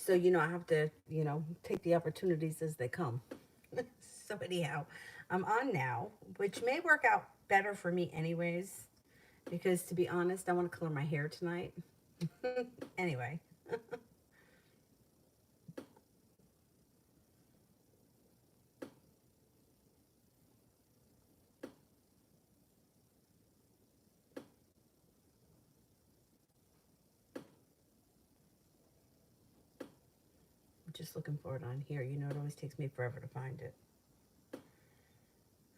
So, I have to, take the opportunities as they come. So, anyhow, I'm on now, which may work out better for me, anyways, because to be honest, I want to color my hair tonight. Anyway, I'm just looking for it on here. It always takes me forever to find it.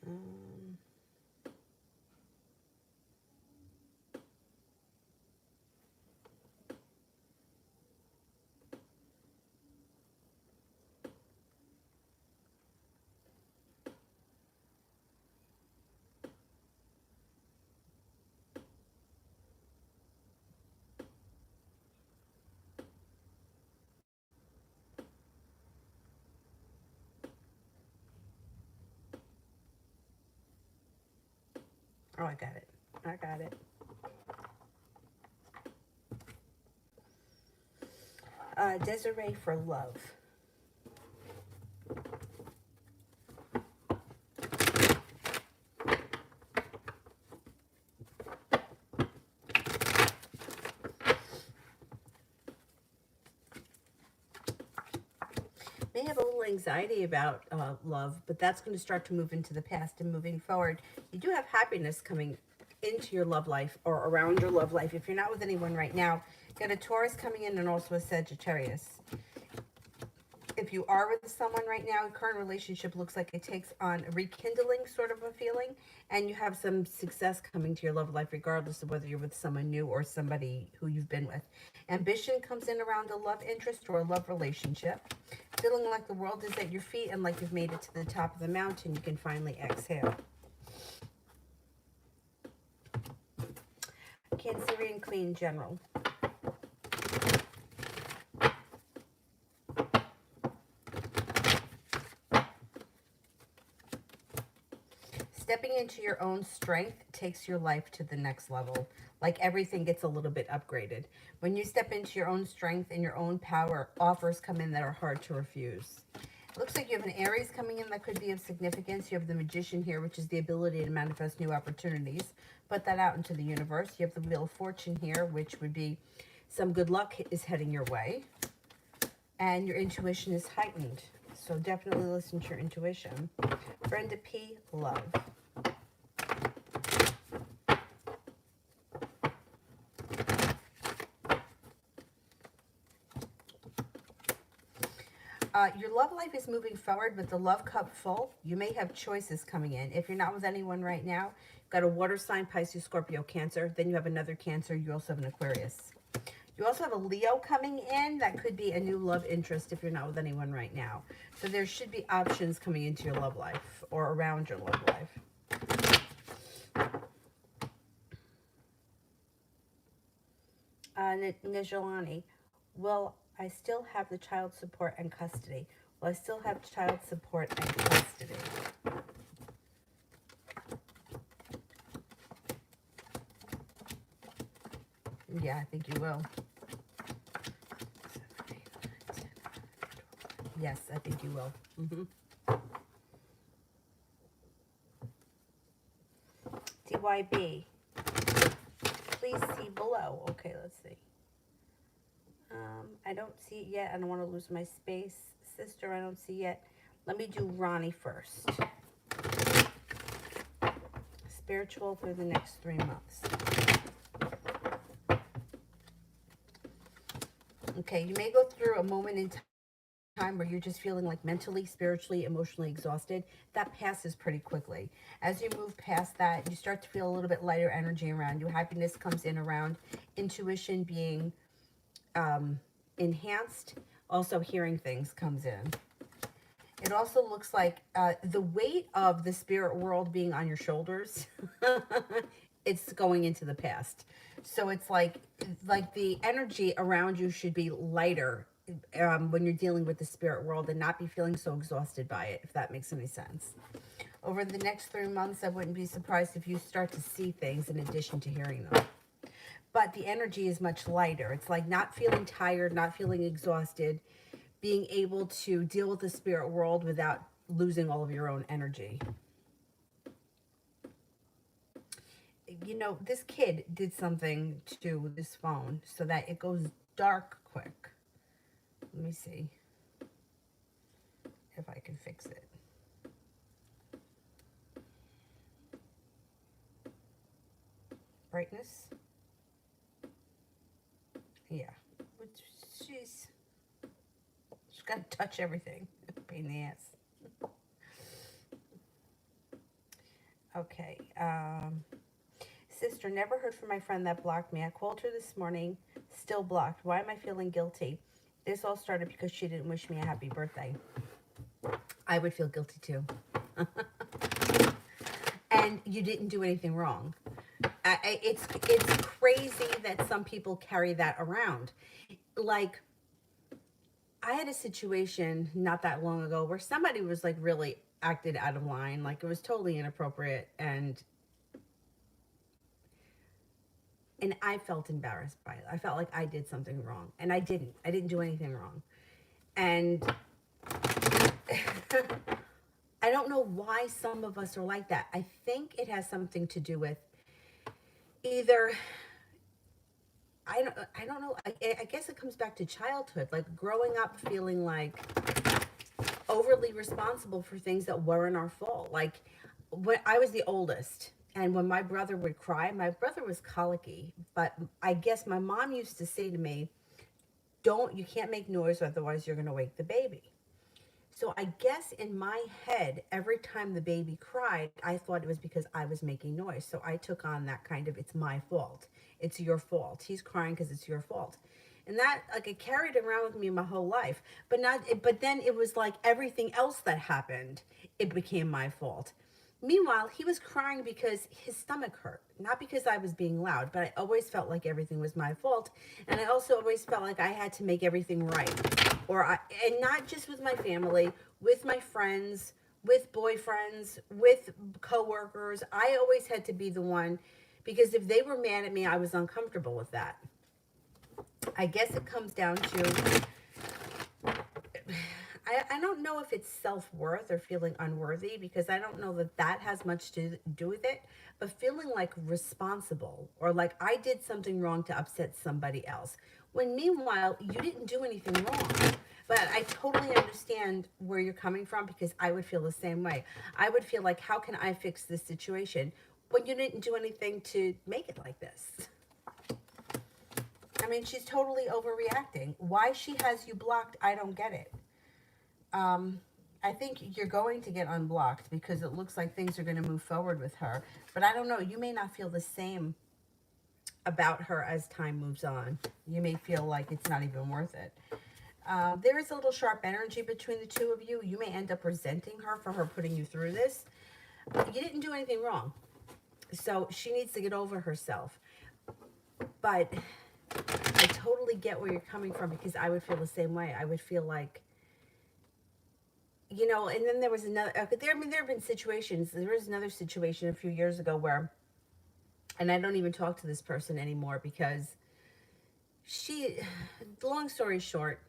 Um, oh, I got it. I got it. Desiree for love. May have a little anxiety about love, but that's going to start to move into the past and moving forward. You do have happiness coming into your love life or around your love life. If you're not with anyone right now, you got a Taurus coming in and also a Sagittarius. If you are with someone right now, your current relationship looks like it takes on a rekindling sort of a feeling, and you have some success coming to your love life, regardless of whether you're with someone new or somebody who you've been with. Ambition comes in around a love interest or a love relationship. Feeling like the world is at your feet and like you've made it to the top of the mountain, you can finally exhale. Cancerian Queen General. Stepping into your own strength takes your life to the next level. Like everything gets a little bit upgraded. When you step into your own strength and your own power, offers come in that are hard to refuse. It looks like you have an Aries coming in that could be of significance. You have the Magician here, which is the ability to manifest new opportunities. Put that out into the universe. You have the Wheel of Fortune here, which would be some good luck is heading your way. And your intuition is heightened. So definitely listen to your intuition. Brenda P. Love. Your love life is moving forward with the love cup full. You may have choices coming in. If you're not with anyone right now, you've got a water sign, Pisces, Scorpio, Cancer. Then you have another Cancer. You also have an Aquarius. You also have a Leo coming in. That could be a new love interest if you're not with anyone right now. So there should be options coming into your love life or around your love life. Nijalani, will I still have the child support and custody? Will I still have child support and custody? Yeah, I think you will. Yes, I think you will. DYB, please see below. Okay, let's see. I don't see it yet. I don't want to lose my space. Sister, I don't see yet. Let me do Ronnie first. Spiritual for the next 3 months. Okay, you may go through a moment in time where you're just feeling like mentally, spiritually, emotionally exhausted. That passes pretty quickly. As you move past that, you start to feel a little bit lighter energy around you. Happiness comes in around intuition being enhanced. Also, hearing things comes in. It also looks like the weight of the spirit world being on your shoulders, it's going into the past. So it's like the energy around you should be lighter when you're dealing with the spirit world and not be feeling so exhausted by it, if that makes any sense. Over the next 3 months, I wouldn't be surprised if you start to see things in addition to hearing them. but the energy is much lighter. It's like not feeling tired, not feeling exhausted, being able to deal with the spirit world without losing all of your own energy. You know, this kid did something to this phone so that it goes dark quick. Let me see if I can fix it. Brightness. Yeah. She's got to touch everything. Pain in the ass. Okay. Sister, never heard from my friend that blocked me. I called her this morning, still blocked. Why am I feeling guilty? This all started because she didn't wish me a happy birthday. I would feel guilty too. And you didn't do anything wrong. It's crazy that some people carry that around. Like, I had a situation not that long ago where somebody was like really acted out of line. Like, it was totally inappropriate, and I felt embarrassed by it. I felt like I did something wrong, and I didn't. I didn't do anything wrong. And I don't know why some of us are like that. I think it has something to do with either, I don't know. I guess it comes back to childhood, like growing up feeling like overly responsible for things that weren't our fault. Like, when I was the oldest, and when my brother would cry, my brother was colicky, but I guess my mom used to say to me, you can't make noise, otherwise you're going to wake the baby. So I guess in my head, every time the baby cried, I thought it was because I was making noise. So I took on that kind of, it's my fault. It's your fault. He's crying because it's your fault. And that, like, it carried around with me my whole life. But then it was like everything else that happened, it became my fault. Meanwhile, he was crying because his stomach hurt, not because I was being loud, but I always felt like everything was my fault. And I also always felt like I had to make everything right. And not just with my family, with my friends, with boyfriends, with coworkers. I always had to be the one, because if they were mad at me, I was uncomfortable with that. I guess it comes down to, I don't know if it's self-worth or feeling unworthy, because I don't know that that has much to do with it, but feeling like responsible, or like I did something wrong to upset somebody else, when meanwhile you didn't do anything wrong. But I totally understand where you're coming from, because I would feel the same way. I would feel like, how can I fix this situation when you didn't do anything to make it like this? I mean, she's totally overreacting. Why she has you blocked, I don't get it. I think you're going to get unblocked, because it looks like things are going to move forward with her. But I don't know. You may not feel the same about her as time moves on. You may feel like it's not even worth it. There is a little sharp energy between the two of you. You may end up resenting her for her putting you through this. You didn't do anything wrong. So she needs to get over herself. But I totally get where you're coming from, because I would feel the same way. I would feel like, you know, and then there was another, there have been situations. There was another situation a few years ago where, and I don't even talk to this person anymore, because long story short,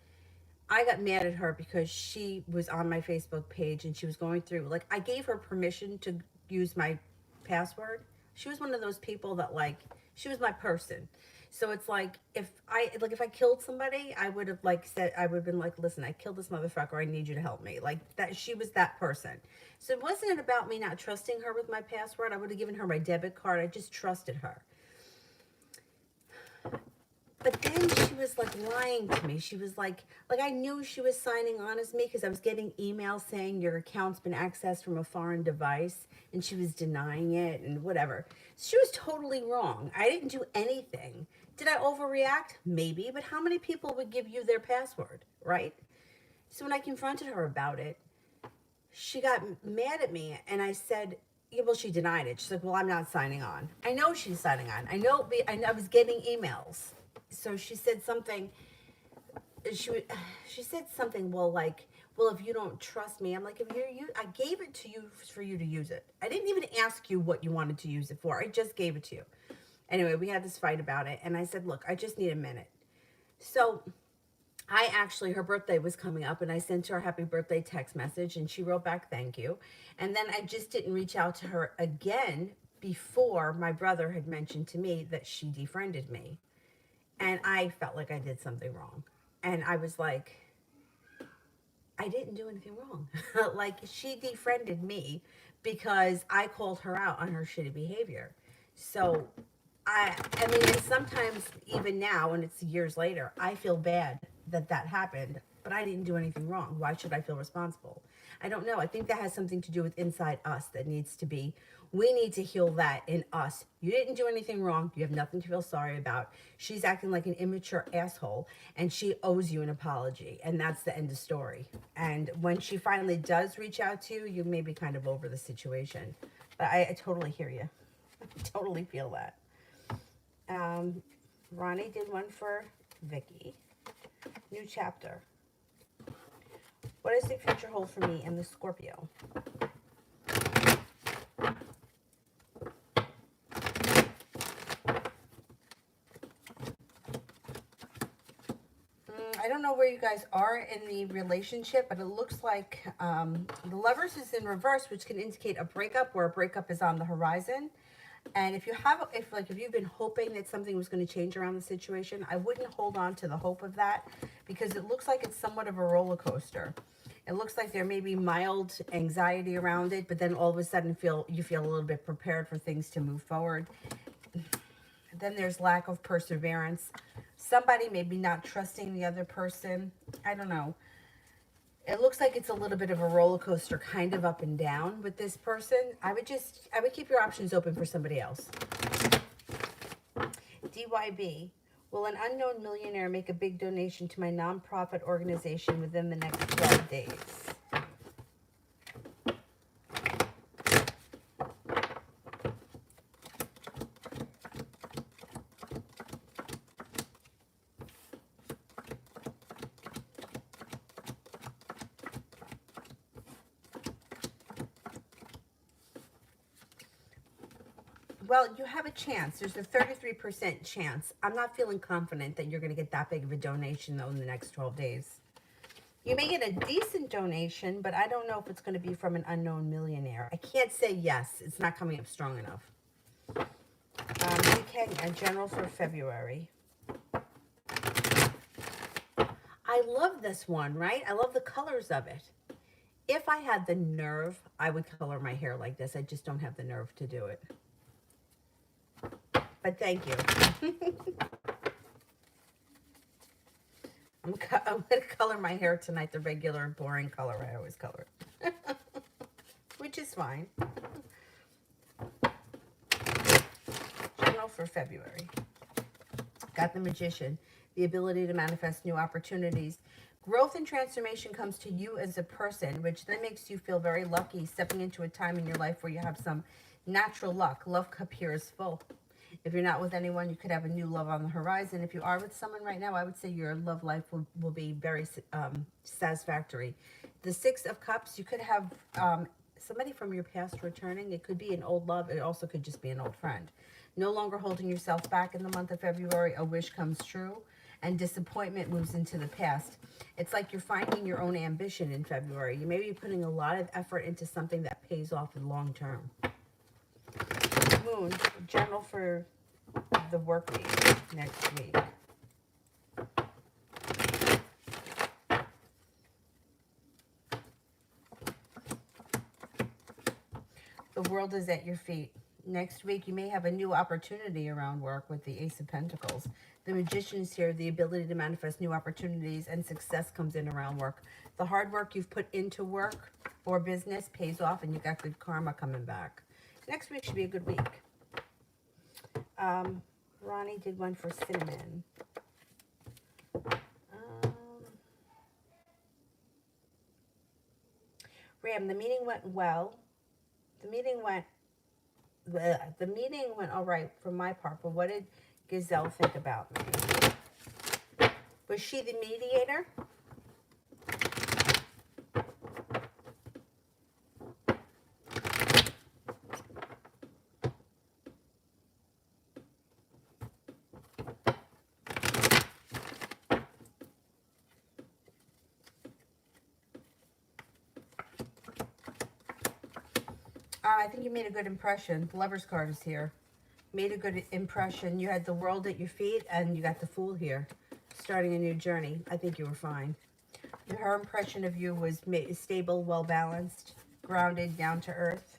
I got mad at her because she was on my Facebook page and she was going through, like, I gave her permission to use my password. She was one of those people that, like, she was my person. So it's like, if I killed somebody, I would have been like, listen, I killed this motherfucker, I need you to help me. Like that, she was that person. So it wasn't about me not trusting her with my password. I would have given her my debit card. I just trusted her. But then she was like lying to me. She was like I knew she was signing on as me, because I was getting emails saying your account's been accessed from a foreign device, and she was denying it and whatever. She was totally wrong. I didn't do anything. Did I overreact? Maybe, but how many people would give you their password, right? So when I confronted her about it, she got mad at me, and I said, yeah, well, she denied it. She's like, well, I'm not signing on. I know she's signing on. I was getting emails. So she said something, she said something, well, like, well, if you don't trust me, I'm like, I gave it to you for you to use it. I didn't even ask you what you wanted to use it for. I just gave it to you. Anyway, we had this fight about it, and I said, look, I just need a minute. So I actually, her birthday was coming up, and I sent her a happy birthday text message, and she wrote back, thank you. And then I just didn't reach out to her again before my brother had mentioned to me that she defriended me. And I felt like I did something wrong. And I was like, I didn't do anything wrong. Like, she defriended me because I called her out on her shitty behavior. So I mean, and sometimes even now, and it's years later, I feel bad that that happened, but I didn't do anything wrong. Why should I feel responsible? I don't know. I think that has something to do with inside us that needs to be, we need to heal that in us. You didn't do anything wrong. You have nothing to feel sorry about. She's acting like an immature asshole, and she owes you an apology, and that's the end of story. And when she finally does reach out to you, you may be kind of over the situation. But I totally hear you. I totally feel that. Ronnie did one for Vicky. New chapter. What does the future hold for me and the Scorpio? I don't know where you guys are in the relationship, but it looks like the Lovers is in reverse, which can indicate a breakup, or a breakup is on the horizon. And if you've been hoping that something was going to change around the situation, I wouldn't hold on to the hope of that, because it looks like it's somewhat of a roller coaster. It looks like there may be mild anxiety around it, but then all of a sudden you feel a little bit prepared for things to move forward. Then there's lack of perseverance. Somebody maybe not trusting the other person. I don't know. It looks like it's a little bit of a roller coaster, kind of up and down with this person. I would keep your options open for somebody else. DYB, will an unknown millionaire make a big donation to my nonprofit organization within the next 12 days? Well, you have a chance. There's a 33% chance. I'm not feeling confident that you're going to get that big of a donation, though, in the next 12 days. You may get a decent donation, but I don't know if it's going to be from an unknown millionaire. I can't say yes. It's not coming up strong enough. UK, a general for February. I love this one, right? I love the colors of it. If I had the nerve, I would color my hair like this. I just don't have the nerve to do it. But thank you. I'm going to color my hair tonight the regular boring color I always color. Which is fine. General for February. Got the Magician. The ability to manifest new opportunities. Growth and transformation comes to you as a person, which then makes you feel very lucky, stepping into a time in your life where you have some natural luck. Love cup here is full. If you're not with anyone, you could have a new love on the horizon. If you are with someone right now, I would say your love life will be very satisfactory. The Six of Cups, you could have somebody from your past returning. It could be an old love. It also could just be an old friend. No longer holding yourself back in the month of February. A wish comes true. And disappointment moves into the past. It's like you're finding your own ambition in February. You may be putting a lot of effort into something that pays off in long term. Moon, general for the work week next week. The world is at your feet. Next week, you may have a new opportunity around work with the Ace of Pentacles. The Magician is here, the ability to manifest new opportunities, and success comes in around work. The hard work you've put into work or business pays off, and you got good karma coming back. Next week should be a good week. Ronnie did one for Cinnamon. Ram, the meeting went well. The meeting went all right for my part, but what did Gazelle think about me? Was she the mediator? I think you made a good impression. The Lover's card is here. Made a good impression. You had the world at your feet, and you got the Fool here. Starting a new journey. I think you were fine. Her impression of you was stable, well balanced, grounded, down to earth.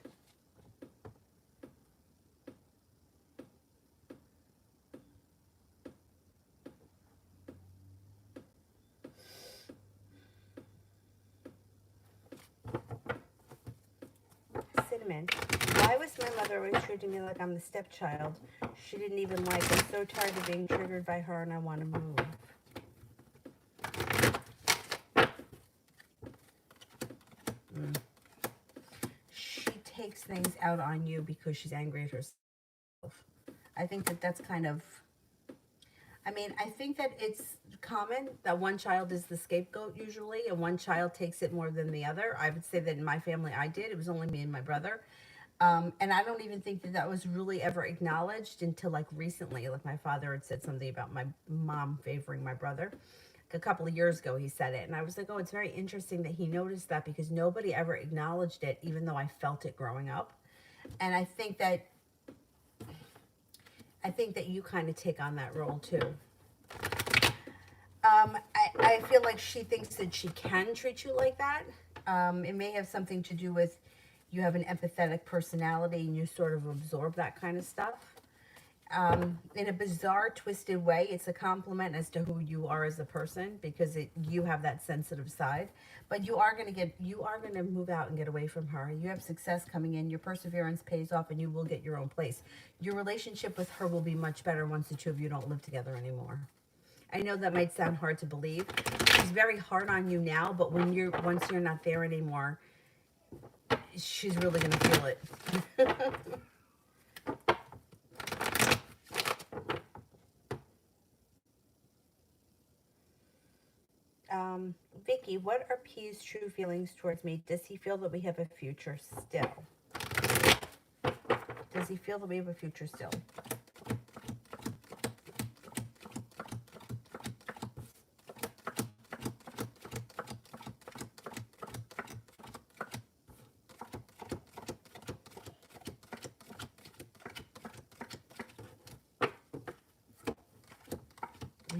Cinnamon. Why was my mother always treating me like I'm the stepchild? She didn't even like it. I'm so tired of being triggered by her and I want to move. She takes things out on you because she's angry at herself. I think that that's kind of, I mean, I think that it's common that one child is the scapegoat usually, and one child takes it more than the other. I would say that in my family, I did. It was only me and my brother. And I don't even think that that was really ever acknowledged until like recently. Like my father had said something about my mom favoring my brother. A couple of years ago, he said it. And I was like, oh, it's very interesting that he noticed that because nobody ever acknowledged it, even though I felt it growing up. And I think that you kind of take on that role too. I feel like she thinks that she can treat you like that. It may have something to do with you have an empathetic personality and you sort of absorb that kind of stuff. In a bizarre, twisted way, it's a compliment as to who you are as a person because you have that sensitive side. But you are going to move out and get away from her. You have success coming in. Your perseverance pays off, and you will get your own place. Your relationship with her will be much better once the two of you don't live together anymore. I know that might sound hard to believe. She's very hard on you now, but once you're not there anymore, she's really going to feel it. Vicky, what are P's true feelings towards me? Does he feel that we have a future still? Does he feel that we have a future still?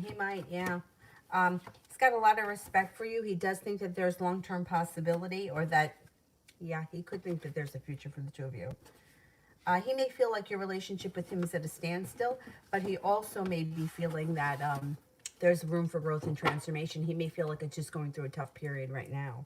He might, yeah. He's got a lot of respect for you. He does think that there's long-term possibility, or that, yeah, he could think that there's a future for the two of you. He may feel like your relationship with him is at a standstill, but he also may be feeling that there's room for growth and transformation. He may feel like it's just going through a tough period right now.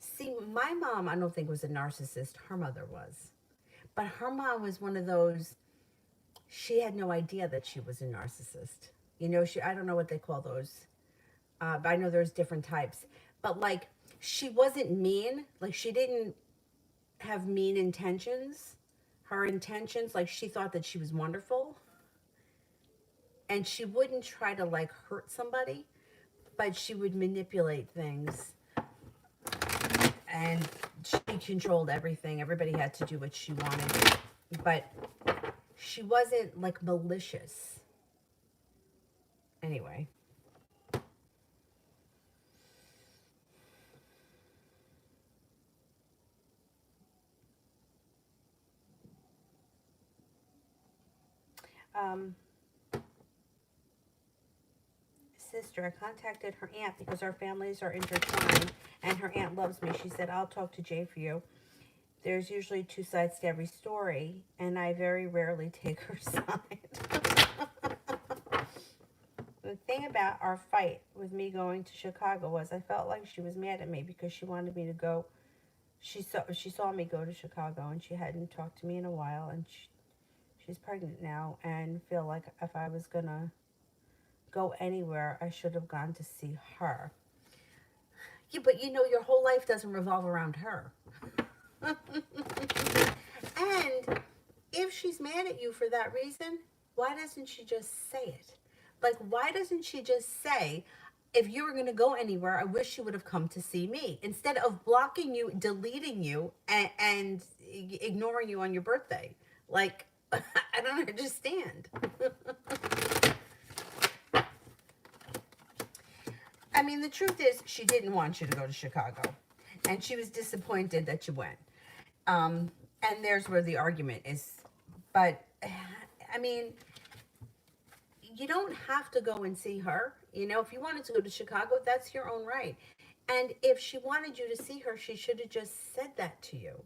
See, my mom, I don't think was a narcissist. Her mother was. But her mom was one of those, she had no idea that she was a narcissist. I don't know what they call those. But I know there's different types. But like, she wasn't mean. Like, she didn't have mean intentions. Her intentions, like, she thought that she was wonderful. And she wouldn't try to like hurt somebody, but she would manipulate things. And she controlled everything. Everybody had to do what she wanted. But she wasn't like malicious. Anyway. Sister, I contacted her aunt because our families are intertwined and her aunt loves me. She said, I'll talk to Jay for you. There's usually two sides to every story, and I very rarely take her side. The thing about our fight with me going to Chicago was I felt like she was mad at me because she wanted me to go. She saw me go to Chicago, and she hadn't talked to me in a while, and she's pregnant now, and feel like if I was going to go anywhere, I should have gone to see her. Yeah, but your whole life doesn't revolve around her. And if she's mad at you for that reason, why doesn't she just say it? Like, why doesn't she just say, if you were going to go anywhere, I wish you would have come to see me, instead of blocking you, deleting you, and ignoring you on your birthday? Like, I don't understand. I mean, the truth is, she didn't want you to go to Chicago, and she was disappointed that you went. And there's where the argument is. But, I mean, you don't have to go and see her. You know, if you wanted to go to Chicago, that's your own right. And if she wanted you to see her, she should have just said that to you.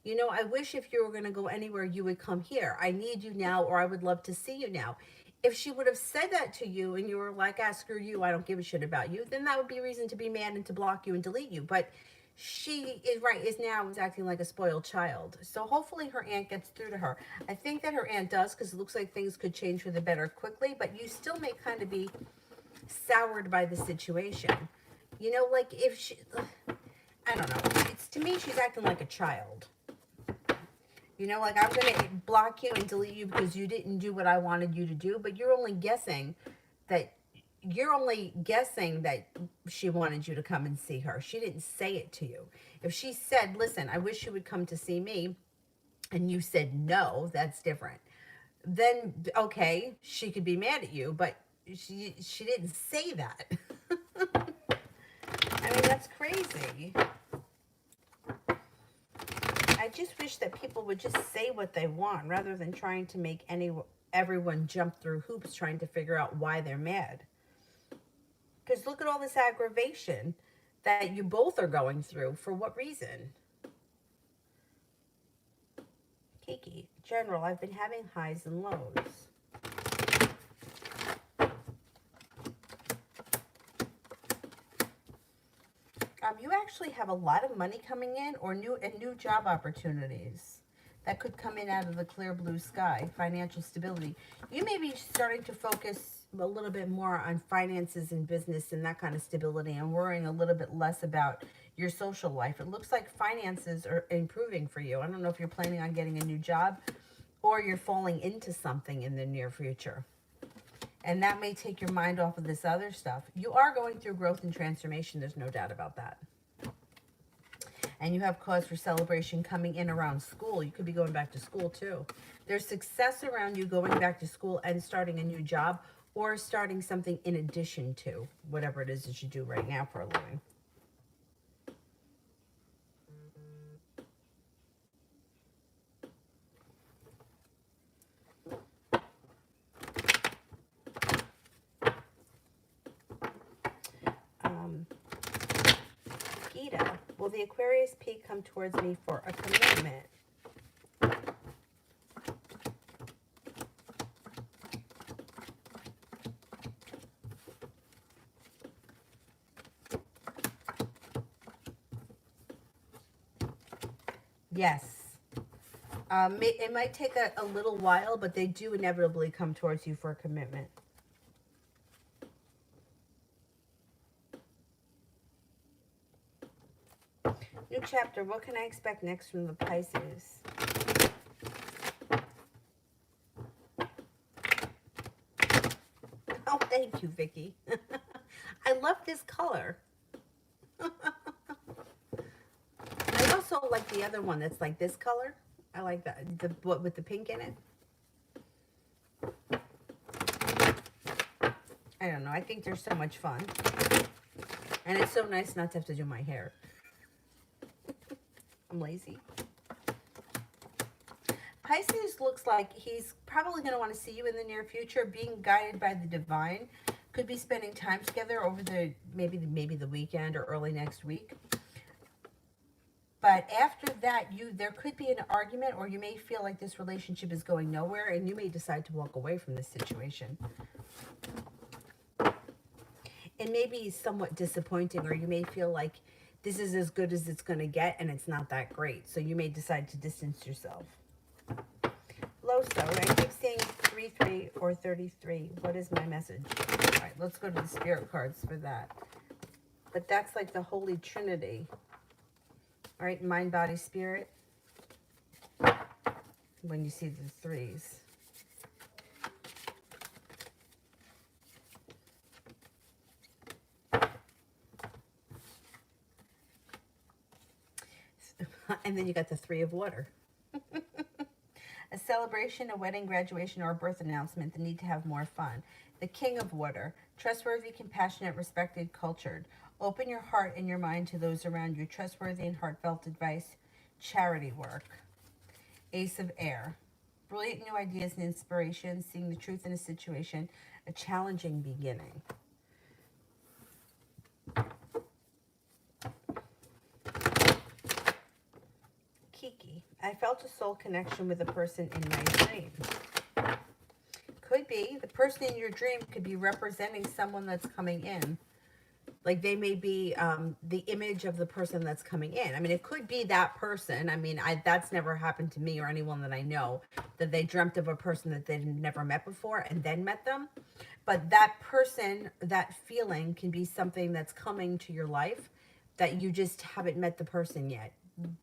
You know, I wish if you were going to go anywhere, you would come here. I need you now, or I would love to see you now. If she would have said that to you and you were like, ah, screw you, I don't give a shit about you, then that would be reason to be mad and to block you and delete you. But she is now acting like a spoiled child. So hopefully her aunt gets through to her. I think that her aunt does, because it looks like things could change for the better quickly, but you still may kind of be soured by the situation. You know, like if she, I don't know. It's, to me, she's acting like a child. You know, like, I'm going to block you and delete you because you didn't do what I wanted you to do, but you're only guessing that she wanted you to come and see her. She didn't say it to you. If she said, listen, I wish you would come to see me, and you said no, that's different. Then, okay, she could be mad at you, but she didn't say that. I mean, that's crazy. I just wish that people would just say what they want rather than trying to make everyone jump through hoops trying to figure out why they're mad. Because look at all this aggravation that you both are going through. For what reason? Kiki, General, I've been having highs and lows. You actually have a lot of money coming in, or new job opportunities that could come in out of the clear blue sky. Financial stability. You may be starting to focus a little bit more on finances and business and that kind of stability, and worrying a little bit less about your social life. It looks like finances are improving for you. I don't know if you're planning on getting a new job, or you're falling into something in the near future. And that may take your mind off of this other stuff. You are going through growth and transformation. There's no doubt about that. And you have cause for celebration coming in around school. You could be going back to school too. There's success around you going back to school and starting a new job, or starting something in addition to whatever it is that you do right now for a living. Gita, will the Aquarius peak come towards me for a commitment? Yes. It might take a little while, but they do inevitably come towards you for a commitment. New chapter. What can I expect next from the Pisces? Oh, thank you, Vicky. I love this color. I also like the other one that's like this color. I like that, what with the pink in it. I don't know. I think they're so much fun. And it's so nice not to have to do my hair. I'm lazy. Pisces looks like he's probably going to want to see you in the near future, being guided by the divine. Could be spending time together over maybe the weekend or early next week. But after that, there could be an argument, or you may feel like this relationship is going nowhere, and you may decide to walk away from this situation. It may be somewhat disappointing, or you may feel like this is as good as it's going to get, and it's not that great. So you may decide to distance yourself. Loso, I keep saying 33 or 33. What is my message? All right, let's go to the spirit cards for that. But that's like the Holy Trinity. All right, mind, body, spirit. When you see the threes. And then you got the Three of Water. A celebration, a wedding, graduation, or a birth announcement, the need to have more fun. The King of Water, trustworthy, compassionate, respected, cultured. Open your heart and your mind to those around you. Trustworthy and heartfelt advice, charity work. Ace of Air, brilliant new ideas and inspiration, seeing the truth in a situation, a challenging beginning. Kiki, I felt a soul connection with a person in my dream. Could be the person in your dream could be representing someone that's coming in. Like they may be the image of the person that's coming in. I mean, it could be that person. I mean, that's never happened to me or anyone that I know, that they dreamt of a person that they'd never met before and then met them. But that person, that feeling can be something that's coming to your life that you just haven't met the person yet.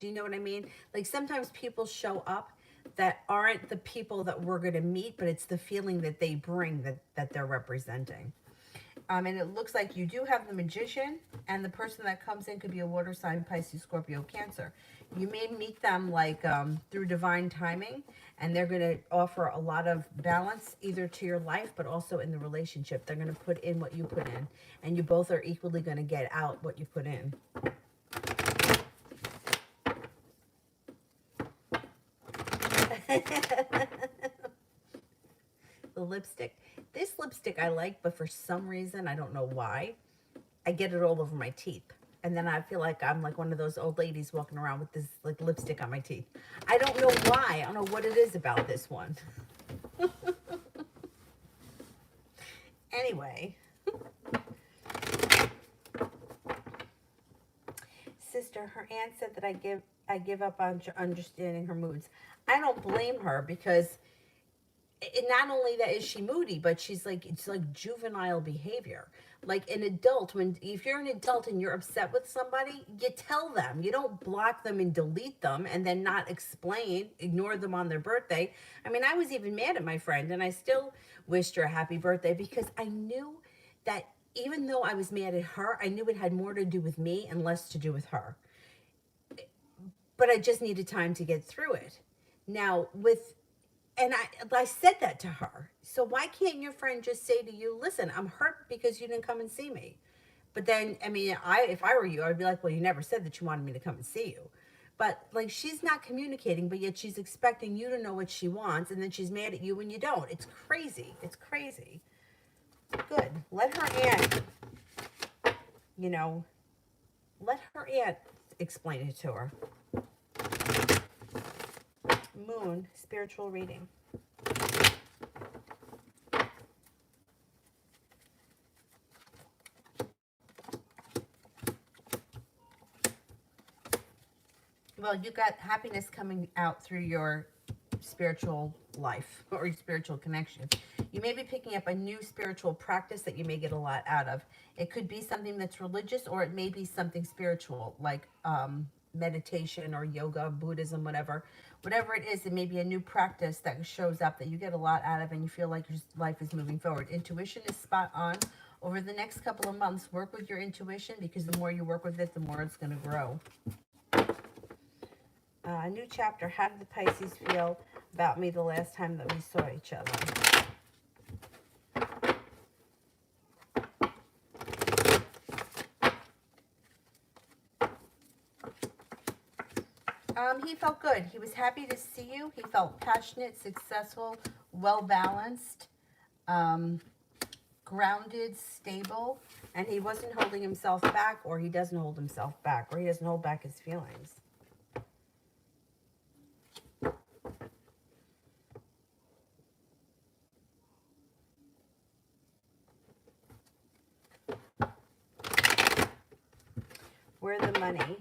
Do you know what I mean? Like sometimes people show up that aren't the people that we're going to meet, but it's the feeling that they bring that they're representing. And it looks like you do have the Magician, and the person that comes in could be a water sign, Pisces, Scorpio, Cancer. You may meet them like through divine timing, and they're going to offer a lot of balance either to your life, but also in the relationship. They're going to put in what you put in, and you both are equally going to get out what you put in. The lipstick. This lipstick I like, but for some reason, I don't know why, I get it all over my teeth. And then I feel like I'm like one of those old ladies walking around with this like lipstick on my teeth. I don't know why. I don't know what it is about this one. Anyway. Sister, her aunt said that I give up on understanding her moods. I don't blame her because not only that is she moody, but she's like, it's like juvenile behavior. Like an adult, if you're an adult and you're upset with somebody, you tell them. You don't block them and delete them and then not explain, ignore them on their birthday. I mean, I was even mad at my friend and I still wished her a happy birthday because I knew that even though I was mad at her, I knew it had more to do with me and less to do with her. But I just needed time to get through it. Now, and I said that to her. So why can't your friend just say to you, listen, I'm hurt because you didn't come and see me? But then, I mean, if I were you, I'd be like, well, you never said that you wanted me to come and see you. But like, she's not communicating, but yet she's expecting you to know what she wants. And then she's mad at you when you don't. It's crazy. It's crazy. Good. Let her aunt, let her aunt explain it to her. Moon, spiritual reading. Well, you got happiness coming out through your spiritual life or your spiritual connection. You may be picking up a new spiritual practice that you may get a lot out of. It could be something that's religious, or it may be something spiritual like meditation or yoga, Buddhism, whatever. Whatever it is, it may be a new practice that shows up that you get a lot out of and you feel like your life is moving forward. Intuition is spot on. Over the next couple of months, work with your intuition because the more you work with it, the more it's going to grow. A new chapter. How did the Pisces feel about me the last time that we saw each other? He felt good. He was happy to see you. He felt passionate, successful, well-balanced, grounded, stable, and he wasn't holding himself back, or he doesn't hold himself back, or he doesn't hold back his feelings. Where the money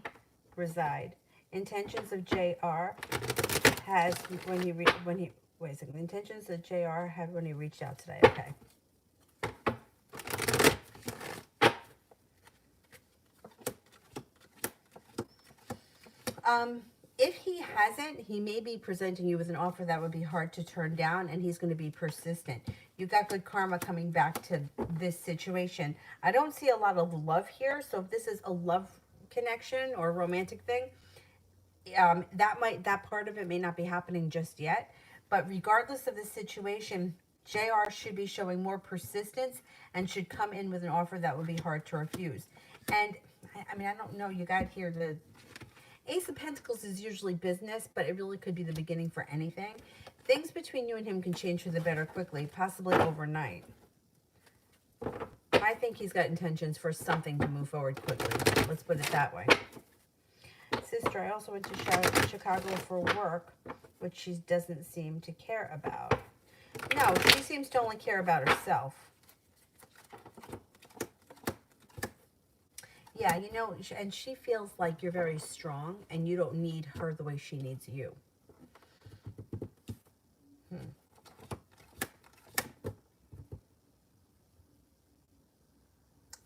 reside. Intentions of JR has wait a second. Intentions that JR had when he reached out today. Okay. If he hasn't, he may be presenting you with an offer that would be hard to turn down, and he's going to be persistent. You got good karma coming back to this situation. I don't see a lot of love here, so if this is a love connection or a romantic thing, that part of it may not be happening just yet. But regardless of the situation, JR should be showing more persistence and should come in with an offer that would be hard to refuse. And I mean, I don't know, you got here the Ace of Pentacles is usually business, but it really could be the beginning for anything. Things between you and him can change for the better quickly, possibly overnight. I think he's got intentions for something to move forward quickly. Let's put it that way. Sister, I also went to Chicago for work, which she doesn't seem to care about. No, she seems to only care about herself. Yeah, you know, and she feels like you're very strong and you don't need her the way she needs you.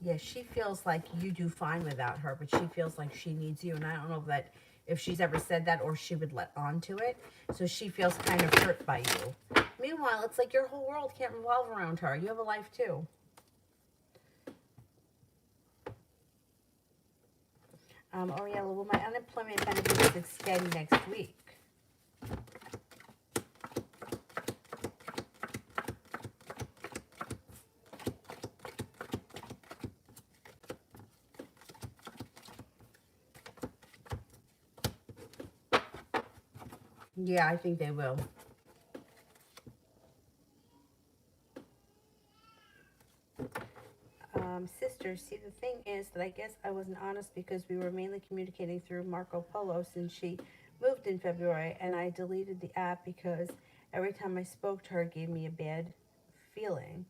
Yeah, she feels like you do fine without her, but she feels like she needs you. And I don't know if she's ever said that or she would let on to it. So she feels kind of hurt by you. Meanwhile, it's like your whole world can't revolve around her. You have a life too. Ariella, will my unemployment benefits extend next week? Yeah, I think they will. Sisters, see, the thing is that I guess I wasn't honest because we were mainly communicating through Marco Polo since she moved in February, and I deleted the app because every time I spoke to her, it gave me a bad feeling.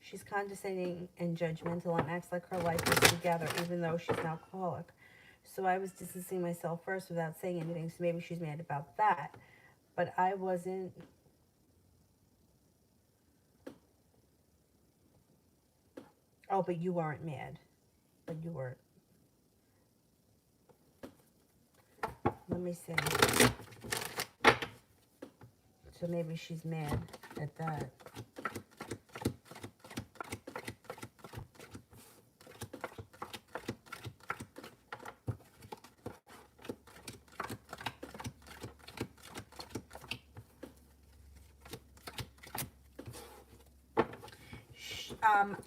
She's condescending and judgmental and acts like her life is together, even though she's an alcoholic. So I was distancing myself first without saying anything, so maybe she's mad about that. But I wasn't. Oh, but you weren't mad. But you weren't. Let me see. So maybe she's mad at that.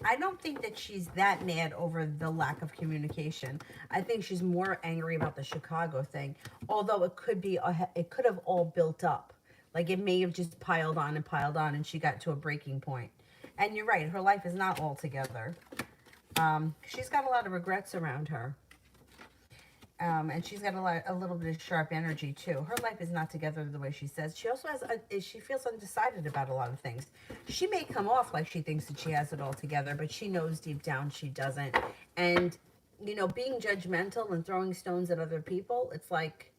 I don't think that she's that mad over the lack of communication. I think she's more angry about the Chicago thing. Although it could have all built up. Like it may have just piled on and she got to a breaking point. And you're right, her life is not all together. She's got a lot of regrets around her. And she's got a little bit of sharp energy too. Her life is not together the way she says. She also she feels undecided about a lot of things. She may come off like she thinks that she has it all together, but she knows deep down she doesn't. And, you know, being judgmental and throwing stones at other people, it's like,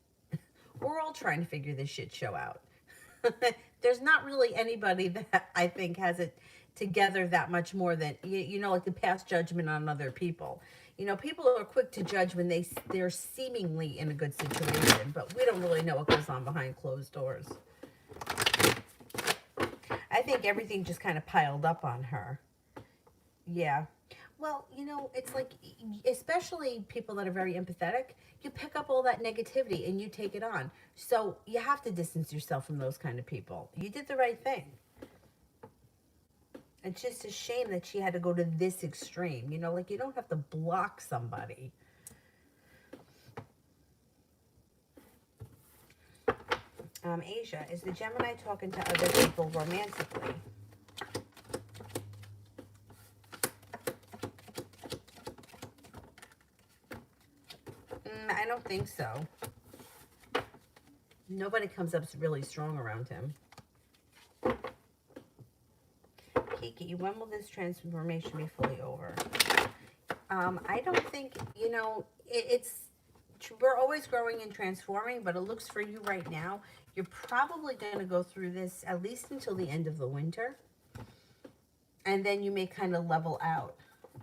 we're all trying to figure this shit show out. There's not really anybody that I think has it together that much more than, you know, like the past judgment on other people. You know, people are quick to judge when they're seemingly in a good situation, but we don't really know what goes on behind closed doors. I think everything just kind of piled up on her. Yeah. Well, you know, it's like, especially people that are very empathetic, you pick up all that negativity and you take it on. So you have to distance yourself from those kind of people. You did the right thing. It's just a shame that she had to go to this extreme. You know, like you don't have to block somebody. Asia, is the Gemini talking to other people romantically? I don't think so. Nobody comes up really strong around him. Kiki, when will this transformation be fully over? I don't think, you know, we're always growing and transforming, but it looks for you right now, you're probably going to go through this at least until the end of the winter. And then you may kind of level out.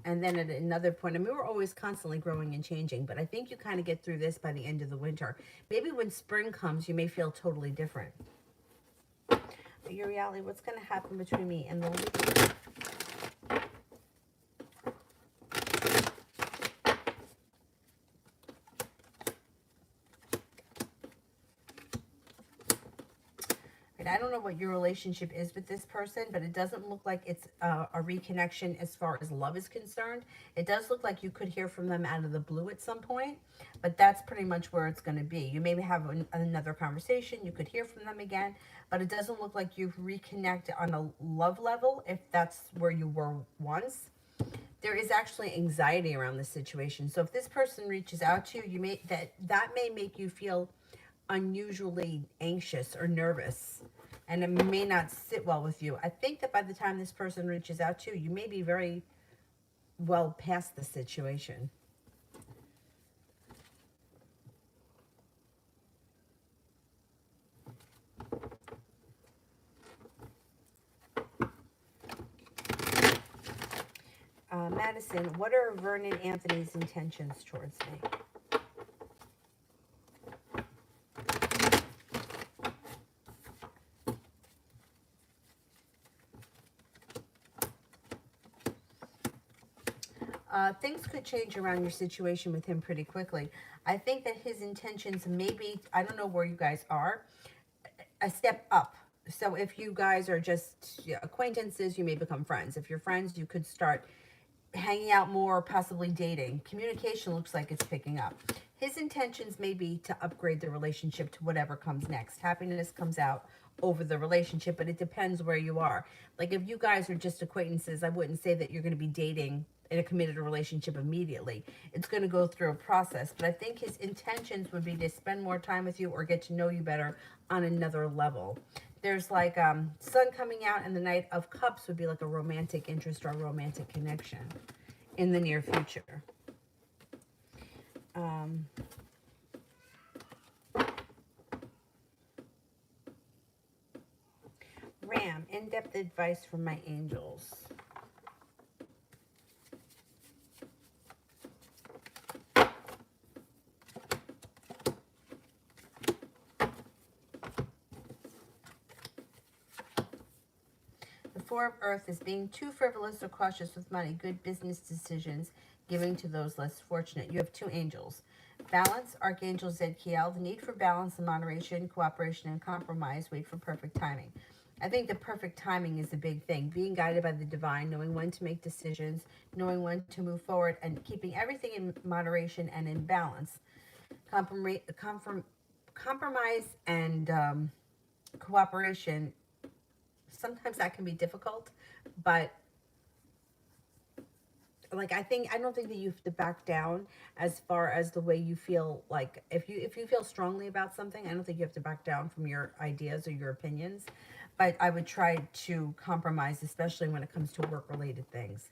And then at another point, I mean, we're always constantly growing and changing, but I think you kind of get through this by the end of the winter. Maybe when spring comes, you may feel totally different. Uriali, what's going to happen between me and the lead? And I don't know what your relationship is with this person, but it doesn't look like it's a reconnection as far as love is concerned. It does look like you could hear from them out of the blue at some point, but that's pretty much where it's going to be. You maybe have another conversation, you could hear from them again, but it doesn't look like you've reconnected on a love level if that's where you were once. There is actually anxiety around this situation. So if this person reaches out to you, you may that may make you feel unusually anxious or nervous, and it may not sit well with you. I think that by the time this person reaches out to you, you may be very well past the situation. Madison, what are Vernon Anthony's intentions towards me? Things could change around your situation with him pretty quickly. I think that his intentions maybe, I don't know where you guys are, a step up. So if you guys are just acquaintances, you may become friends. If you're friends, you could start hanging out more, possibly dating. Communication looks like it's picking up. His intentions may be to upgrade the relationship to whatever comes next. Happiness comes out over the relationship, but it depends where you are. Like if you guys are just acquaintances, I wouldn't say that you're going to be dating in a committed relationship immediately. It's going to go through a process, but I think his intentions would be to spend more time with you or get to know you better on another level. There's like sun coming out, and the Knight of Cups would be like a romantic interest or a romantic connection in the near future. Ram, in-depth advice from my angels. The Four of Earth is being too frivolous or cautious with money. Good business decisions, giving to those less fortunate. You have two angels. Balance, Archangel Zadkiel. The need for balance and moderation, cooperation, and compromise. Wait for perfect timing. I think the perfect timing is a big thing. Being guided by the divine, knowing when to make decisions, knowing when to move forward, and keeping everything in moderation and in balance. Compromise and cooperation, sometimes that can be difficult, but like I don't think that you have to back down as far as the way you feel. Like if you feel strongly about something, I don't think you have to back down from your ideas or your opinions, but I would try to compromise, especially when it comes to work related things.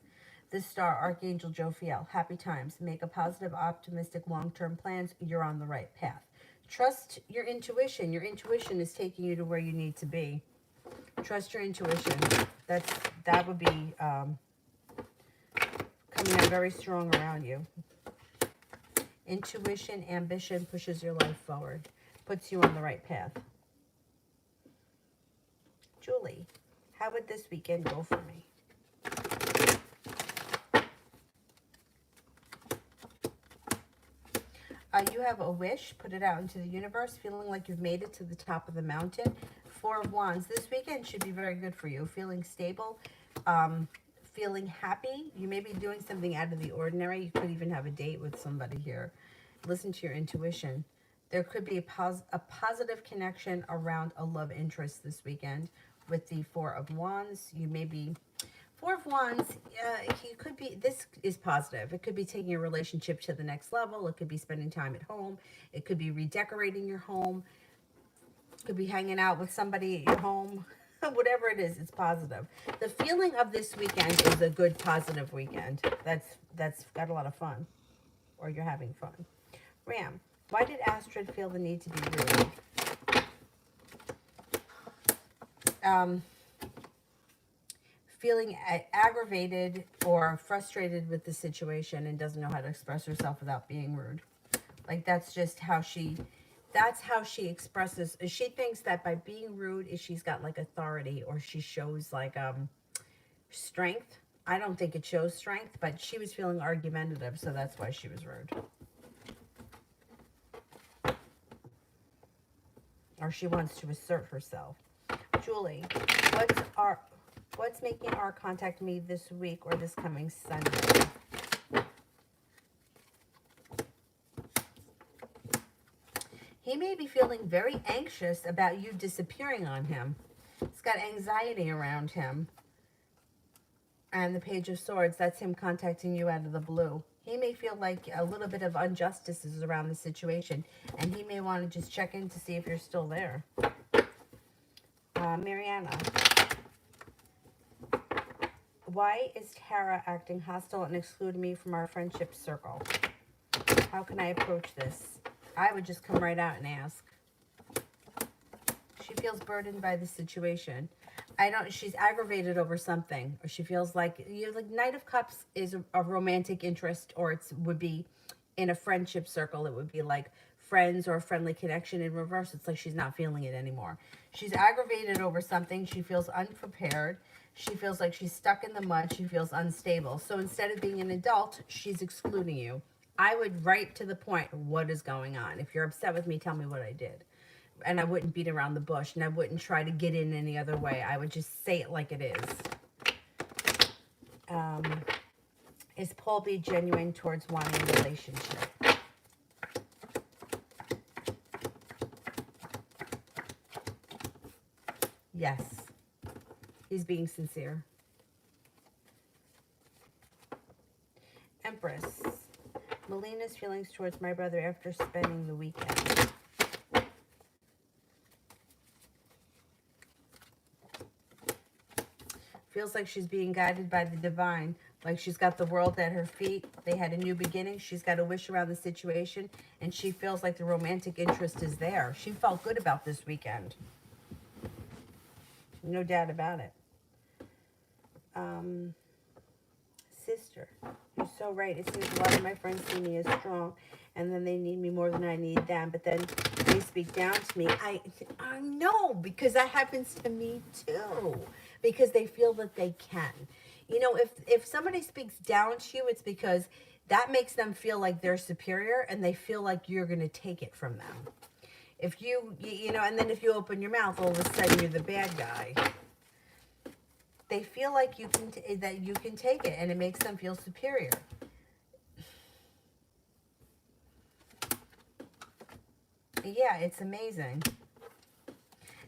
The Star, Archangel Jophiel. Happy times. Make a positive, optimistic, long-term plans. You're on the right path. Trust your intuition. Your intuition is taking you to where you need to be. Trust your intuition. That would be coming out very strong around you. Intuition, ambition pushes your life forward, puts you on the right path. Julie, how would this weekend go for me? You have a wish, put it out into the universe, feeling like you've made it to the top of the mountain. Four of Wands. This weekend should be very good for you. Feeling stable, feeling happy. You may be doing something out of the ordinary. You could even have a date with somebody here. Listen to your intuition. There could be a positive connection around a love interest this weekend with the Four of Wands. You may be... Four of Wands, you could be, this is positive. It could be taking your relationship to the next level. It could be spending time at home. It could be redecorating your home. It could be hanging out with somebody at your home. Whatever it is, it's positive. The feeling of this weekend is a good, positive weekend. That's got a lot of fun. Or you're having fun. Ram, why did Astrid feel the need to be rude? Feeling aggravated or frustrated with the situation and doesn't know how to express herself without being rude. Like that's how she expresses. She thinks that by being rude, she's got like authority, or she shows like strength. I don't think it shows strength, but she was feeling argumentative, so that's why she was rude. Or she wants to assert herself. Julie, what's making R contact me this week or this coming Sunday? He may be feeling very anxious about you disappearing on him. He's got anxiety around him. And the Page of Swords, that's him contacting you out of the blue. He may feel like a little bit of injustice is around the situation, and he may want to just check in to see if you're still there. Mariana, why is Tara acting hostile and excluding me from our friendship circle? How can I approach this? I would just come right out and ask. She feels burdened by the situation. She's aggravated over something, or she feels like, like Knight of Cups is a romantic interest, or would be in a friendship circle. It would be like friends or a friendly connection. In reverse, it's like she's not feeling it anymore. She's aggravated over something. She feels unprepared. She feels like she's stuck in the mud. She feels unstable. So instead of being an adult, she's excluding you. I would right to the point, what is going on? If you're upset with me, tell me what I did. And I wouldn't beat around the bush, and I wouldn't try to get in any other way. I would just say it like it is. Is Paul B genuine towards wanting a relationship? Yes. He's being sincere. Empress. Melina's feelings towards my brother after spending the weekend. Feels like she's being guided by the divine. Like she's got the world at her feet. They had a new beginning. She's got a wish around the situation. And she feels like the romantic interest is there. She felt good about this weekend. No doubt about it. Sister, you're so right. It seems a lot of my friends see me as strong, and then they need me more than I need them. But then they speak down to me. I know, because that happens to me too. Because they feel that they can. You know, if somebody speaks down to you, it's because that makes them feel like they're superior, and they feel like you're going to take it from them. If you know, and then if you open your mouth, all of a sudden you're the bad guy. They feel like that you can take it, and it makes them feel superior. Yeah, it's amazing.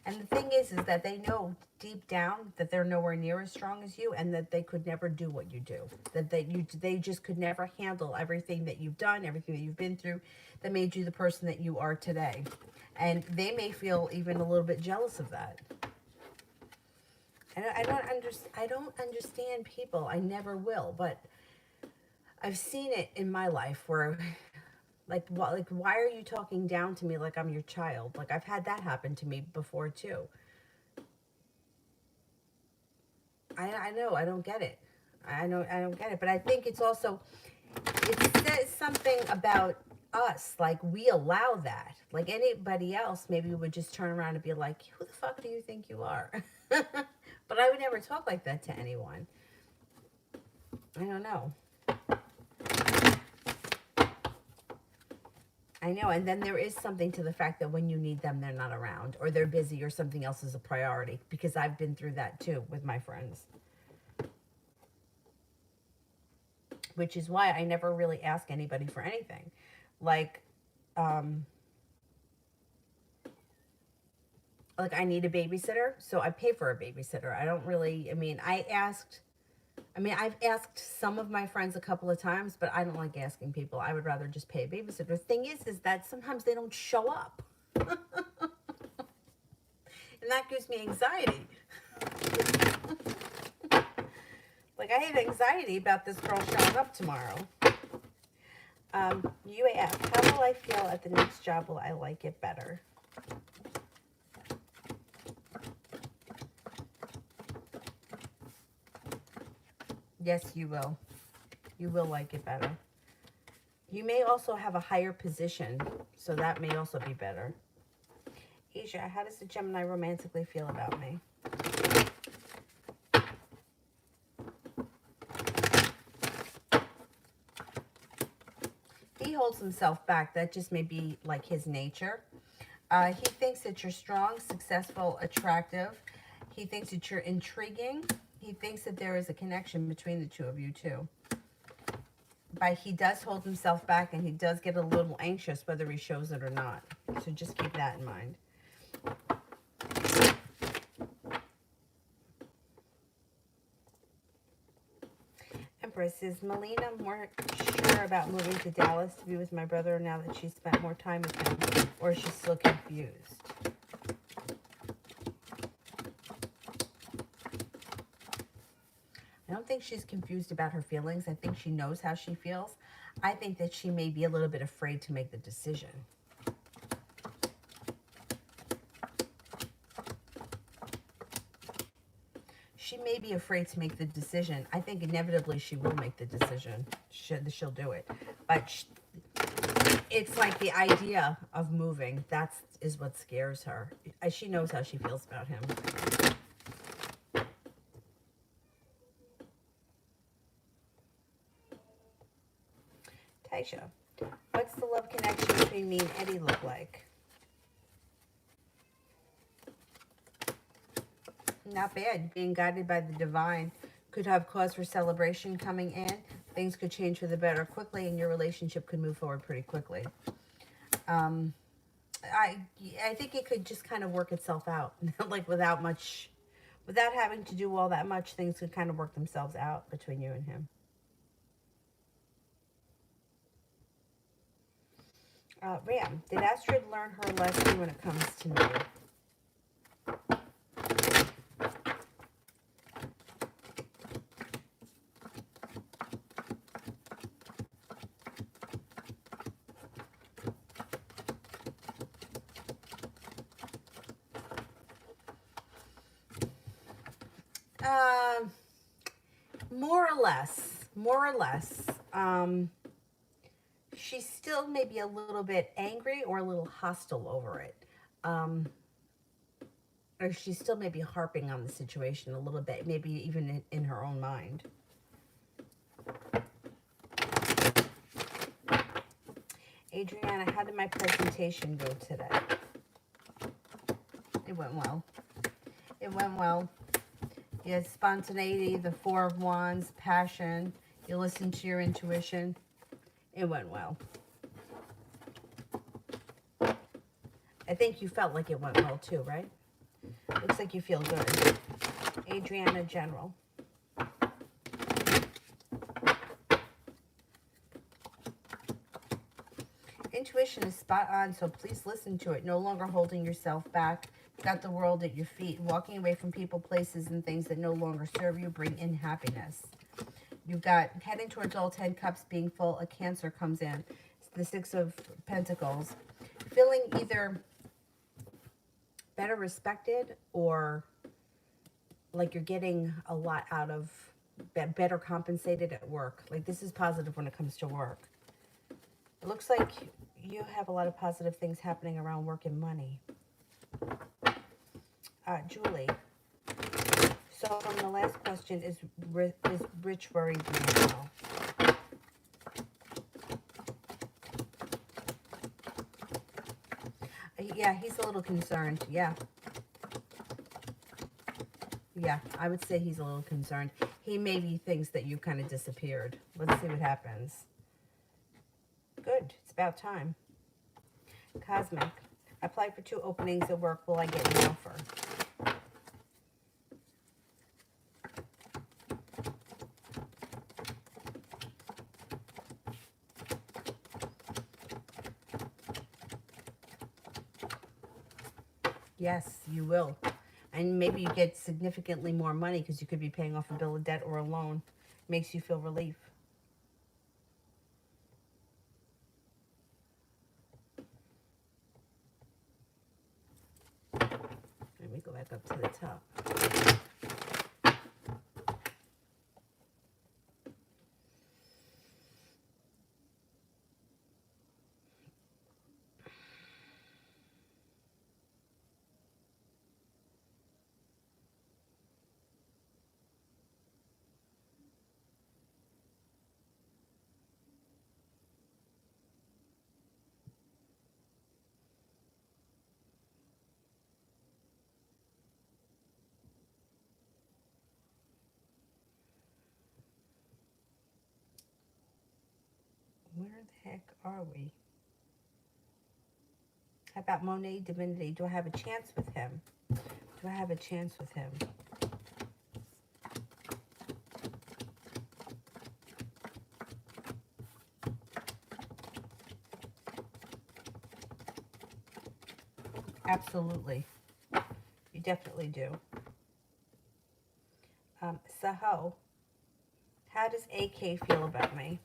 And the thing is that they know deep down that they're nowhere near as strong as you, and that they could never do what you do. That they just could never handle everything that you've done, everything that you've been through, that made you the person that you are today. And they may feel even a little bit jealous of that. I don't understand people. I never will, but I've seen it in my life where, like, why are you talking down to me like I'm your child? Like, I've had that happen to me before too. I know, I don't get it. I don't get it, but I think it's also, it says something about us, like we allow that. Like anybody else maybe would just turn around and be like, who the fuck do you think you are? But I would never talk like that to anyone. I don't know. I know, and then there is something to the fact that when you need them, they're not around, or they're busy, or something else is a priority, because I've been through that too with my friends. Which is why I never really ask anybody for anything. Like I need a babysitter, so I pay for a babysitter. I don't really, I've asked some of my friends a couple of times, but I don't like asking people. I would rather just pay a babysitter. The thing is that sometimes they don't show up. And that gives me anxiety. Like, I have anxiety about this girl showing up tomorrow. UAF, how will I feel at the next job? Will I like it better? Yes, you will. You will like it better. You may also have a higher position, so that may also be better. Asia, how does the Gemini romantically feel about me? He holds himself back. That just may be like his nature. He thinks that you're strong, successful, attractive, He thinks that you're intriguing. He thinks that there is a connection between the two of you too. But he does hold himself back, and he does get a little anxious whether he shows it or not. So just keep that in mind. Empress, is Melina more sure about moving to Dallas to be with my brother now that she's spent more time with him, or is she still confused? I don't think she's confused about her feelings. I think she knows how she feels. I think that she may be a little bit afraid to make the decision. She may be afraid to make the decision. I think inevitably she will make the decision. She'll do it. But it's like the idea of moving. That is what scares her. She knows how she feels about him. Taisha, what's the love connection between me and Eddie look like? Not bad. Being guided by the divine could have cause for celebration coming in. Things could change for the better quickly, and your relationship could move forward pretty quickly. I think it could just kind of work itself out, like without having to do all that much. Things could kind of work themselves out between you and him. Ram, did Astrid learn her lesson when it comes to me? More or less. She's still maybe a little bit angry or a little hostile over it. Or she's still maybe harping on the situation a little bit, maybe even in her own mind. Adriana, how did my presentation go today? It went well. It went well. You had spontaneity, the Four of Wands, passion. You listened to your intuition. It went well. I think you felt like it went well too, right? Looks like you feel good. Adriana, General. Intuition is spot on, so please listen to it. No longer holding yourself back. Got the world at your feet. Walking away from people, places, and things that no longer serve you bring in happiness. You've got heading towards all 10 cups being full. A Cancer comes in. It's the Six of Pentacles. Feeling either better respected or like you're getting a lot out of, better compensated at work. Like this is positive when it comes to work. It looks like you have a lot of positive things happening around work and money. Julie. So the last question is Rich worried now? Yeah, he's a little concerned. Yeah. Yeah, I would say he's a little concerned. He maybe thinks that you kind of disappeared. Let's see what happens. Good. It's about time. Cosmic. I applied for 2 openings at work. Will I get an offer? Yes, you will. And maybe you get significantly more money because you could be paying off a bill of debt or a loan. Makes you feel relief. Let me go back up to the top. are we? How about Monet Divinity? Do I have a chance with him? Do I have a chance with him? Absolutely. You definitely do. Saho, how does AK feel about me?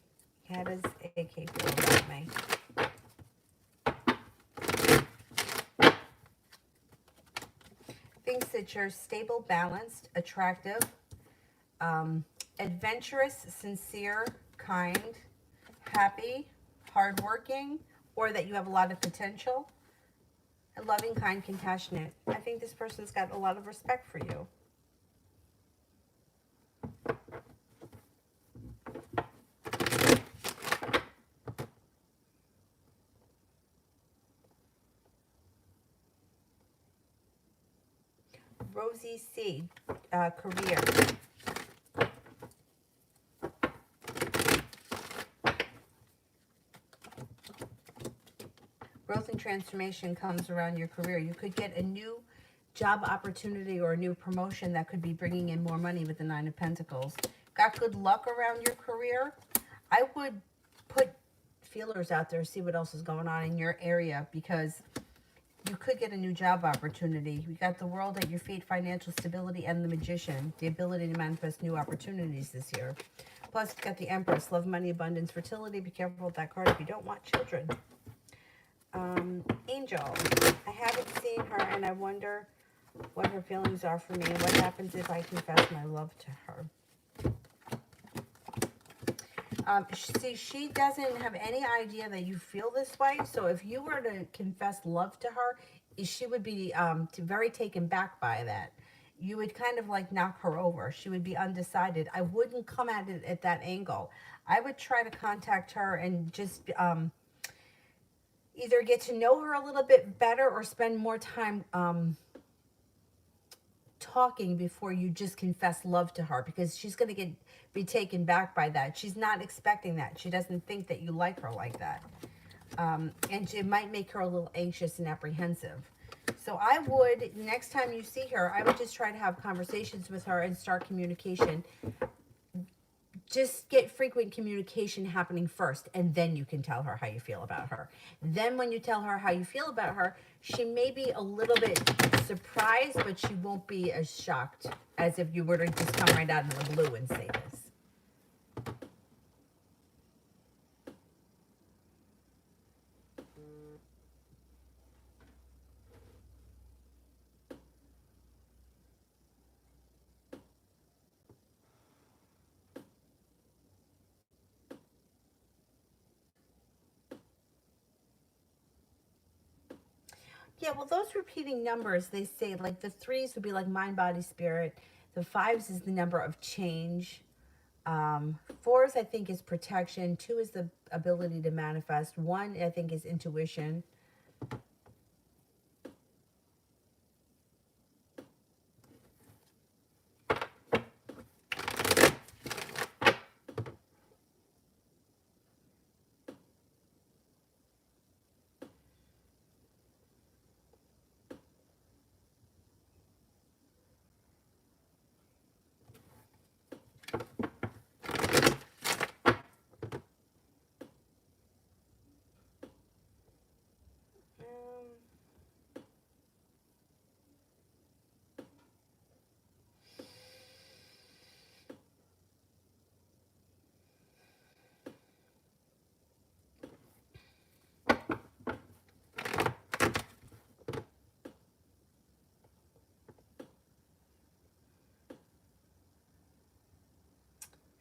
How does AK feel about me? Thinks that you're stable, balanced, attractive, adventurous, sincere, kind, happy, hardworking, or that you have a lot of potential, loving, kind, compassionate. I think this person's got a lot of respect for you. Rosie C, career. Growth and transformation comes around your career. You could get a new job opportunity or a new promotion that could be bringing in more money with the Nine of Pentacles. Got good luck around your career. I would put feelers out there, see what else is going on in your area, because you could get a new job opportunity. We got the World at your feet, financial stability, and the Magician, the ability to manifest new opportunities this year. Plus, you've got the Empress, love, money, abundance, fertility. Be careful with that card if you don't want children. Angel, I haven't seen her, and I wonder what her feelings are for me, and what happens if I confess my love to her. See, she doesn't have any idea that you feel this way. So if you were to confess love to her, she would be very taken back by that. You would kind of like knock her over. She would be undecided. I wouldn't come at it at that angle. I would try to contact her and just either get to know her a little bit better or spend more time talking before you just confess love to her, because she's going to be taken back by that. She's not expecting that. She doesn't think that you like her like that. And it might make her a little anxious and apprehensive. So I would, next time you see her, I would just try to have conversations with her and start communication. Just get frequent communication happening first, and then you can tell her how you feel about her. Then when you tell her how you feel about her, she may be a little bit surprised, but she won't be as shocked as if you were to just come right out of the blue and say this. Yeah, well, those repeating numbers, they say, like, the threes would be like mind, body, spirit. The fives is the number of change. Fours, I think, is protection. Two is the ability to manifest. One, I think, is intuition.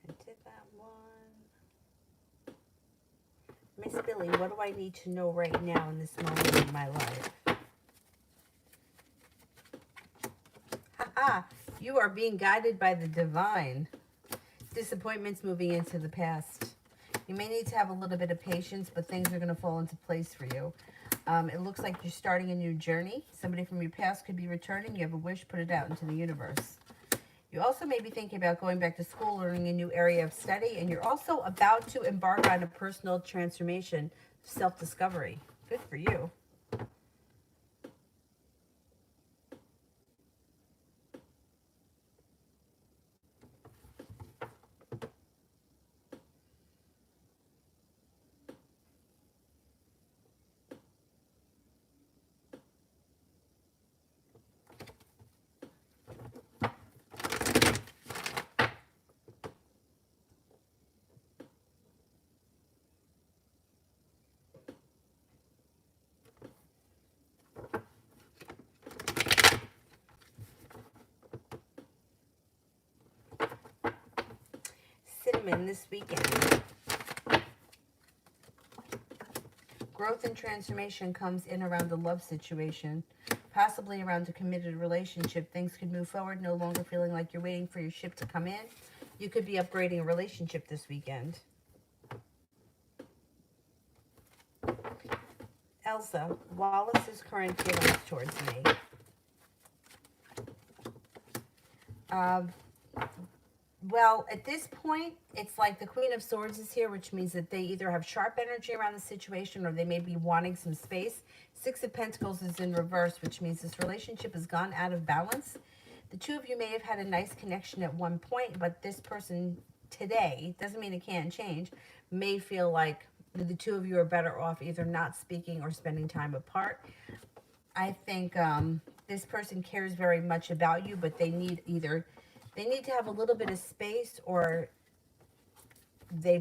I did that one. Miss Billy, what do I need to know right now in this moment in my life? Ha! You are being guided by the divine. Disappointments moving into the past. You may need to have a little bit of patience, but things are going to fall into place for you. It looks like you're starting a new journey. Somebody from your past could be returning. You have a wish, put it out into the universe. You also may be thinking about going back to school, learning a new area of study, and you're also about to embark on a personal transformation. self-discovery. Good for you. Cinnamon this weekend. Growth and transformation comes in around a love situation, possibly around a committed relationship. Things could move forward, no longer feeling like you're waiting for your ship to come in. You could be upgrading a relationship this weekend. Elsa, Wallace's current feelings towards me. Well, at this point, it's like the Queen of Swords is here, which means that they either have sharp energy around the situation or they may be wanting some space. Six of Pentacles is in reverse, which means this relationship has gone out of balance. The two of you may have had a nice connection at one point, but this person today, doesn't mean it can't change, may feel like the two of you are better off either not speaking or spending time apart. I think this person cares very much about you, but they need to have a little bit of space, or their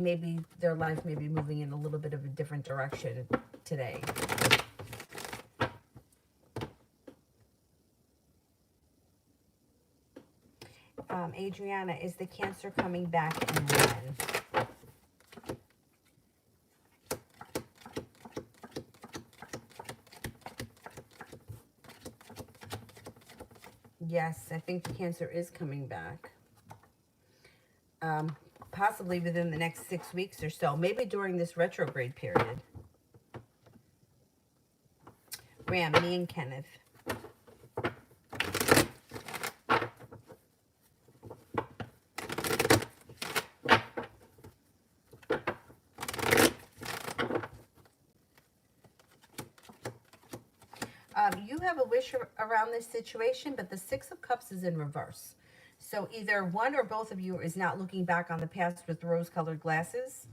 life may be moving in a little bit of a different direction today. Adriana, is the Cancer coming back and when? Yes, I think the Cancer is coming back. Possibly within the next 6 weeks or so. Maybe during this retrograde period. Ram, me and Kenneth. You have a wish around this situation, but the Six of Cups is in reverse. So either one or both of you is not looking back on the past with rose-colored glasses.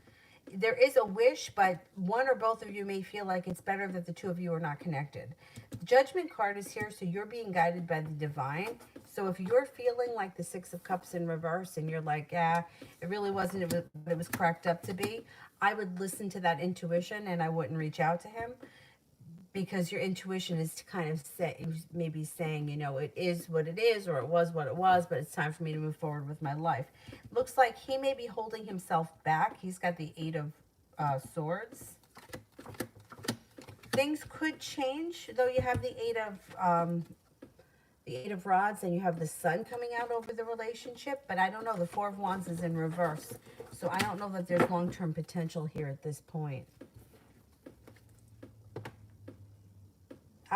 There is a wish, but one or both of you may feel like it's better that the two of you are not connected. The Judgment card is here, so you're being guided by the divine. So if you're feeling like the Six of Cups in reverse and you're like, it really wasn't what it was cracked up to be, I would listen to that intuition and I wouldn't reach out to him. Because your intuition is to kind of say, maybe saying, it is what it is, or it was what it was, but it's time for me to move forward with my life. Looks like he may be holding himself back. He's got the Eight of Swords. Things could change, though. You have the Eight of Rods, and you have the Sun coming out over the relationship, but I don't know. The Four of Wands is in reverse, so I don't know that there's long-term potential here at this point.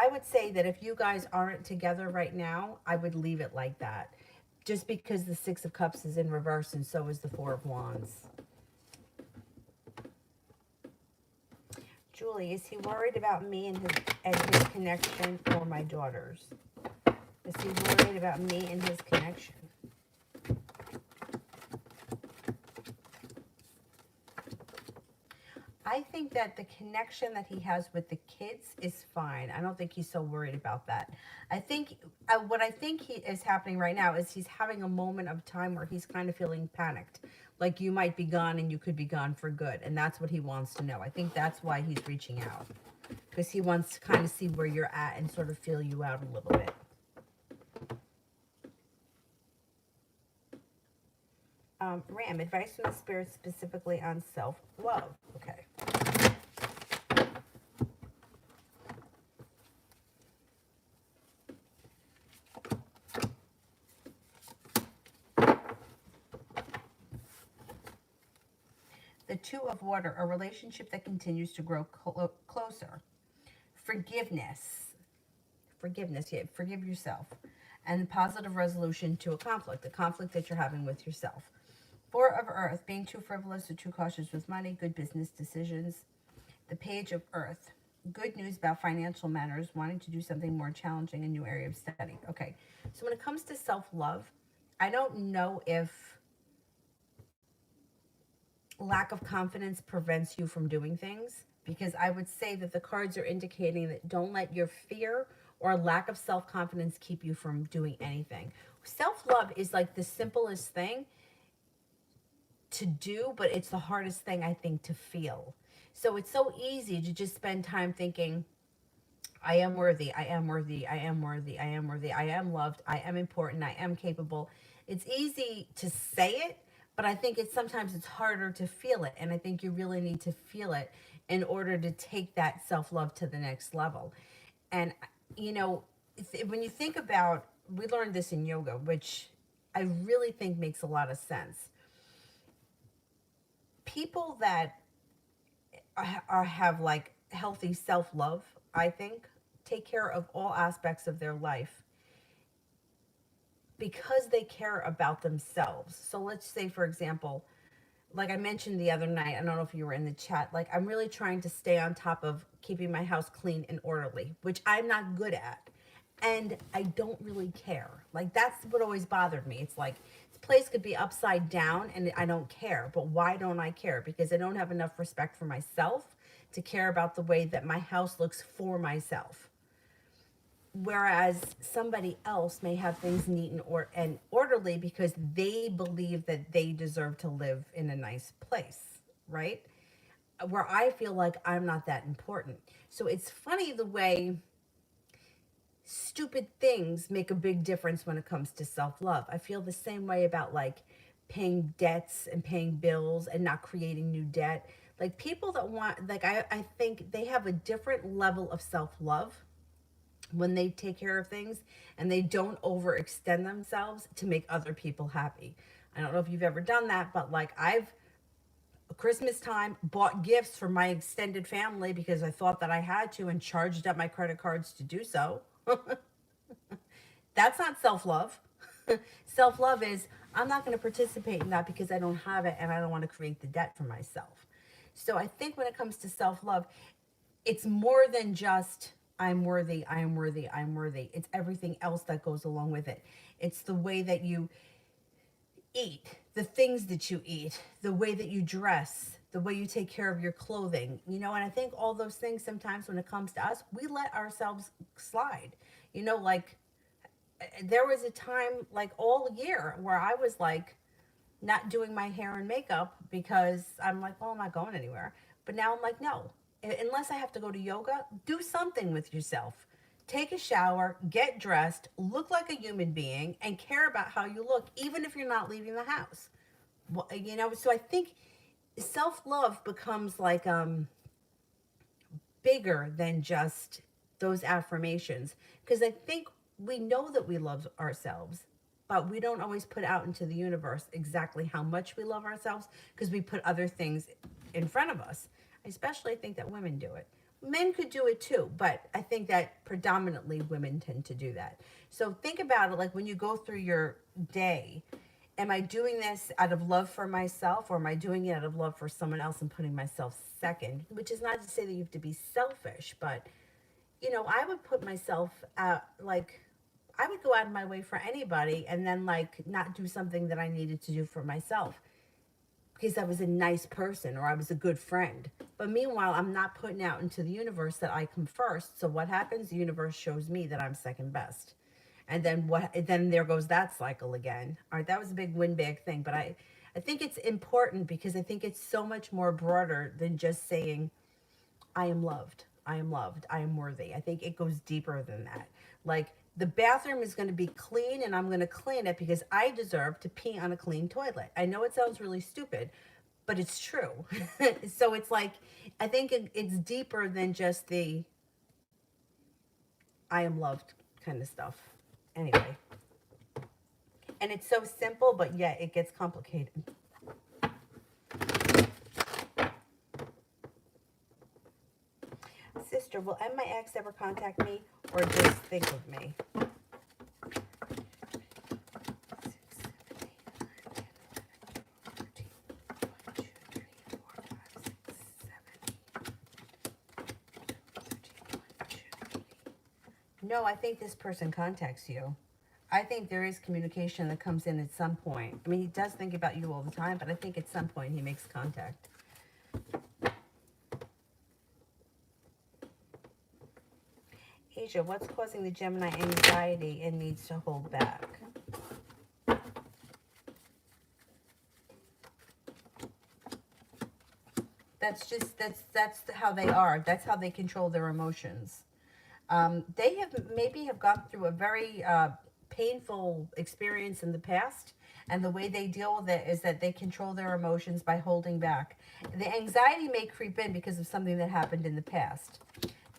I would say that if you guys aren't together right now, I would leave it like that. Just because the Six of Cups is in reverse and so is the Four of Wands. Julie, is he worried about me and his connection, or my daughters? Is he worried about me and his connection? I think that the connection that he has with the kids is fine. I don't think he's so worried about that. I think what I think is happening right now is he's having a moment of time where he's kind of feeling panicked. Like you might be gone and you could be gone for good. And that's what he wants to know. I think that's why he's reaching out. Because he wants to kind of see where you're at and sort of feel you out a little bit. Ram, advice from the spirits specifically on self-love. Okay. The Two of Water, a relationship that continues to grow closer. Forgiveness. Yeah, forgive yourself. And positive resolution to a conflict that you're having with yourself. Four of Earth, being too frivolous or too cautious with money, good business decisions. The Page of Earth. Good news about financial matters, wanting to do something more challenging, a new area of study. Okay, so when it comes to self-love, I don't know if lack of confidence prevents you from doing things, because I would say that the cards are indicating that don't let your fear or lack of self-confidence keep you from doing anything. Self-love is like the simplest thing to do, but it's the hardest thing, I think, to feel. So it's so easy to just spend time thinking, I am worthy, I am worthy, I am worthy, I am worthy, I am loved, I am important, I am capable. It's easy to say it, but I think it's sometimes it's harder to feel it. And I think you really need to feel it in order to take that self-love to the next level. And, you know, when you think about, we learned this in yoga, which I really think makes a lot of sense. People that have like healthy self-love, I think, take care of all aspects of their life because they care about themselves. So let's say, for example, like I mentioned the other night, I don't know if you were in the chat, like I'm really trying to stay on top of keeping my house clean and orderly, which I'm not good at. And I don't really care. Like that's what always bothered me. It's like this place could be upside down and I don't care. But why don't I care? Because I don't have enough respect for myself to care about the way that my house looks for myself. Whereas somebody else may have things neat and orderly because they believe that they deserve to live in a nice place, right? Where I feel like I'm not that important. So it's funny the way stupid things make a big difference when it comes to self-love. I feel the same way about like paying debts and paying bills and not creating new debt. Like people that want, like I think they have a different level of self-love when they take care of things and they don't overextend themselves to make other people happy. I don't know if you've ever done that, but like I've Christmas time bought gifts for my extended family because I thought that I had to and charged up my credit cards to do so. That's not self-love. Self-love is I'm not going to participate in that because I don't have it and I don't want to create the debt for myself. So I think when it comes to self-love, it's more than just I'm worthy, I am worthy, I'm worthy. It's everything else that goes along with it. It's the way that you eat, the things that you eat, the way that you dress, the way you take care of your clothing, you know, and I think all those things sometimes when it comes to us, we let ourselves slide. You know, like there was a time like all year where I was like not doing my hair and makeup because I'm like, well, I'm not going anywhere. But now I'm like, no, unless I have to go to yoga, do something with yourself. Take a shower, get dressed, look like a human being, and care about how you look, even if you're not leaving the house. Well, you know, so I think self-love becomes like bigger than just those affirmations, because I think we know that we love ourselves, but we don't always put out into the universe exactly how much we love ourselves because we put other things in front of us. I especially think that women do it. Men could do it too, but I think that predominantly women tend to do that. So think about it, like when you go through your day, am I doing this out of love for myself or am I doing it out of love for someone else and putting myself second? Which is not to say that you have to be selfish, but you know, I would put myself out, like I would go out of my way for anybody and then like not do something that I needed to do for myself because I was a nice person or I was a good friend. But meanwhile, I'm not putting out into the universe that I come first. So what happens? The universe shows me that I'm second best. And then then there goes that cycle again. All right, that was a big win bag thing, but I think it's important because I think it's so much more broader than just saying I am loved. I am loved. I am worthy. I think it goes deeper than that. Like the bathroom is going to be clean and I'm going to clean it because I deserve to pee on a clean toilet. I know it sounds really stupid, but it's true. So it's like, I think it's deeper than just the I am loved kind of stuff. Anyway. And it's so simple, but yet it gets complicated. Sister, will my ex ever contact me or just think of me? No, I think this person contacts you. I think there is communication that comes in at some point. I mean, he does think about you all the time, but I think at some point he makes contact. Asia, what's causing the Gemini anxiety and needs to hold back? That's how they are. That's how they control their emotions. They have gone through a very painful experience in the past, and the way they deal with it is that they control their emotions by holding back. The anxiety may creep in because of something that happened in the past.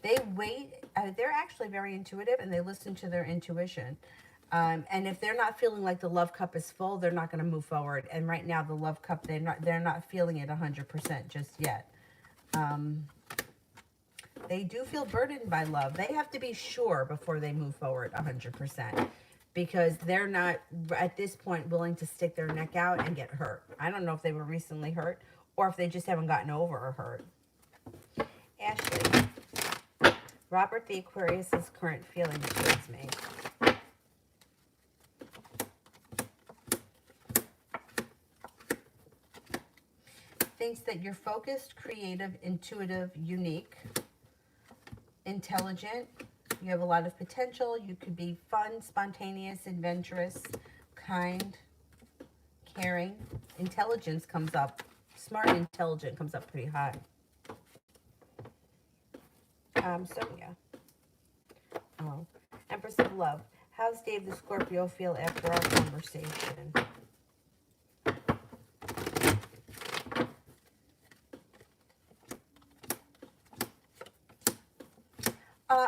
They wait. They're actually very intuitive, and they listen to their intuition. And if they're not feeling like the love cup is full, they're not going to move forward. And right now, the love cup, they're not feeling it 100% just yet. They do feel burdened by love. They have to be sure before they move forward 100%, because they're not at this point willing to stick their neck out and get hurt. I don't know if they were recently hurt or if they just haven't gotten over a hurt. Ashley, Robert the Aquarius's current feelings towards me. Thinks that you're focused, creative, intuitive, unique, intelligent. You have a lot of potential. You could be fun, spontaneous, adventurous, kind, caring. Intelligence comes up. Smart and intelligent comes up pretty high. Sonia. Oh, Empress of Love. How's Dave the Scorpio feel after our conversation?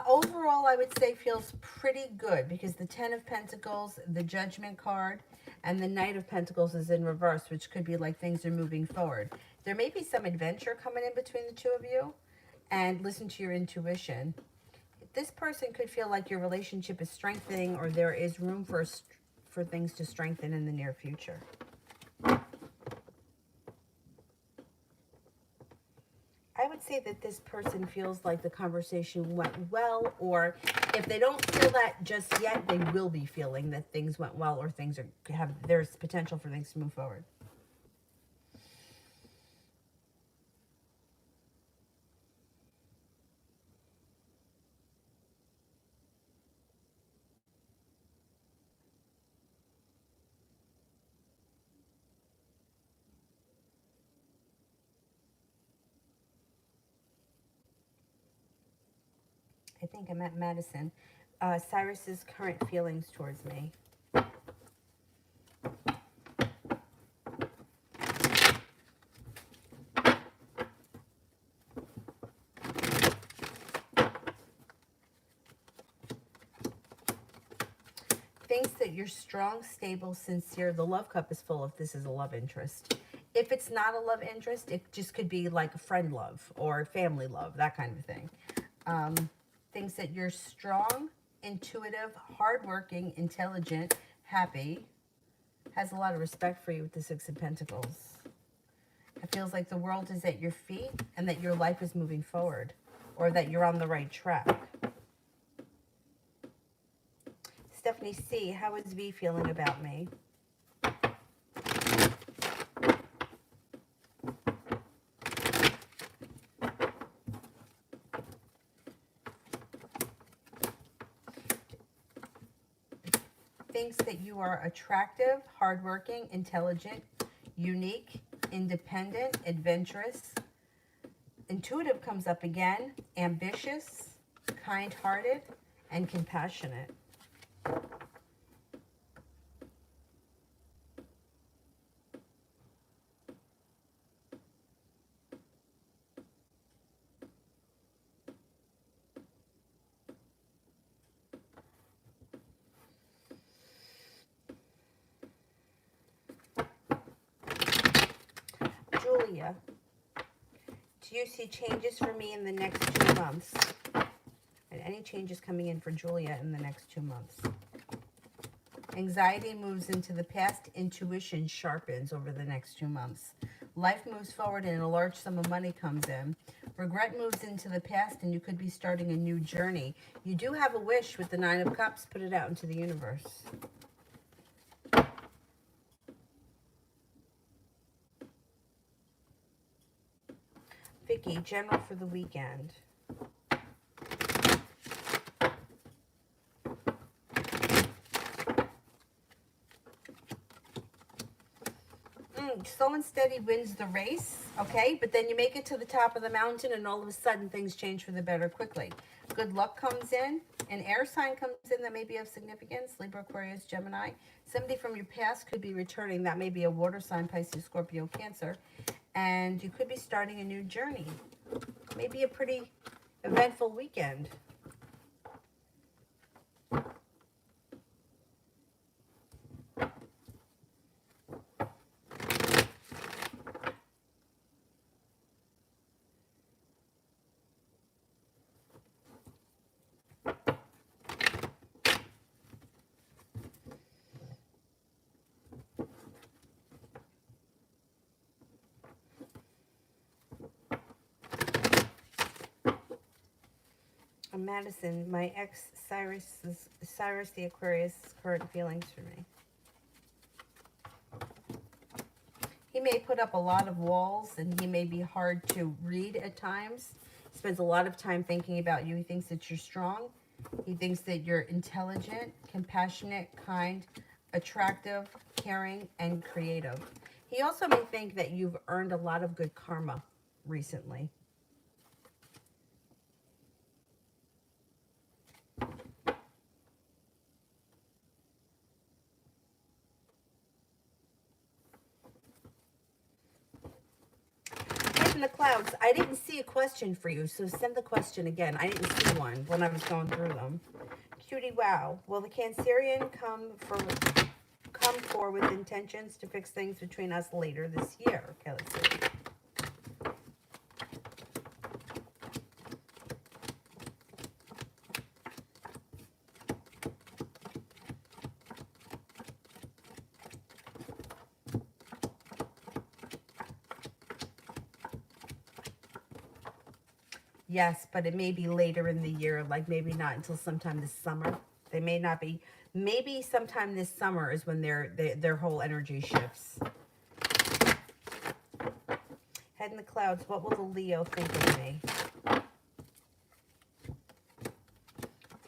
Overall, I would say feels pretty good, because the Ten of Pentacles, the Judgment card, and the Knight of Pentacles is in reverse, which could be like things are moving forward. There may be some adventure coming in between the two of you, and listen to your intuition. This person could feel like your relationship is strengthening, or there is room for things to strengthen in the near future. I would say that this person feels like the conversation went well, or if they don't feel that just yet, they will be feeling that things went well, or there's potential for things to move forward. I think I'm at Madison. Cyrus's current feelings towards me. Thinks that you're strong, stable, sincere. The love cup is full if this is a love interest. If it's not a love interest, it just could be like a friend love or family love, that kind of thing. Thinks that you're strong, intuitive, hardworking, intelligent, happy. Has a lot of respect for you with the Six of Pentacles. It feels like the world is at your feet and that your life is moving forward, or that you're on the right track. Stephanie C., how is V feeling about me? Thinks that you are attractive, hardworking, intelligent, unique, independent, adventurous. Intuitive comes up again, ambitious, kind-hearted, and compassionate. Julia, do you see changes for me in the next 2 months? And any changes coming in for Julia in the next 2 months? Anxiety moves into the past. Intuition sharpens over the next 2 months. Life moves forward and a large sum of money comes in. Regret moves into the past and you could be starting a new journey. You do have a wish with the Nine of Cups. Put it out into the universe. Vicky, general for the weekend. Slow and steady wins the race, okay? But then you make it to the top of the mountain and all of a sudden things change for the better quickly. Good luck comes in. An air sign comes in that may be of significance. Libra, Aquarius, Gemini. Somebody from your past could be returning. That may be a water sign, Pisces, Scorpio, Cancer. And you could be starting a new journey. Maybe a pretty eventful weekend. Madison, my ex Cyrus the Aquarius, current feelings for me. He may put up a lot of walls and he may be hard to read at times. He spends a lot of time thinking about you. He thinks that you're strong. He thinks that you're intelligent, compassionate, kind, attractive, caring, and creative. He also may think that you've earned a lot of good karma recently. In the clouds, I didn't see a question for you, so send the question again. I didn't see one when I was going through them. Cutie, wow. Will the Cancerian come for with intentions to fix things between us later this year? Okay, let's see. Yes, but it may be later in the year, like maybe not until sometime this summer. They may not be. Maybe sometime this summer is when their whole energy shifts. Head in the clouds. What will the Leo think of me?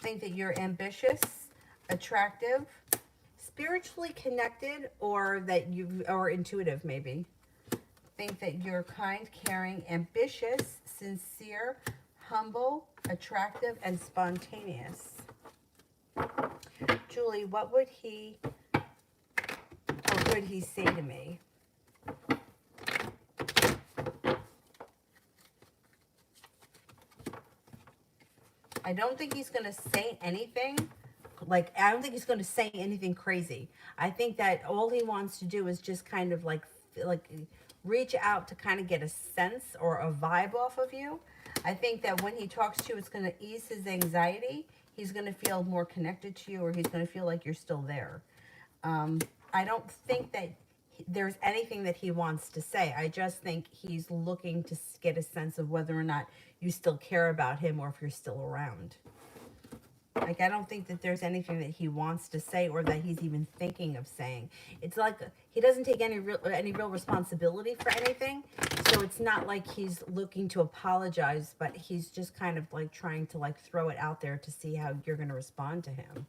Think that you're ambitious, attractive, spiritually connected, or that you are intuitive maybe. Think that you're kind, caring, ambitious, sincere, humble, attractive, and spontaneous. Julie, what would he or could he say to me? I don't think he's going to say anything. I don't think he's going to say anything crazy. I think that all he wants to do is just kind of like reach out to kind of get a sense or a vibe off of you. I think that when he talks to you, it's going to ease his anxiety. He's going to feel more connected to you, or he's going to feel like you're still there. I don't think that there's anything that he wants to say. I just think he's looking to get a sense of whether or not you still care about him or if you're still around. Like, I don't think that there's anything that he wants to say or that he's even thinking of saying. It's like he doesn't take any real responsibility for anything. So it's not like he's looking to apologize, but he's just kind of like trying to like throw it out there to see how you're going to respond to him.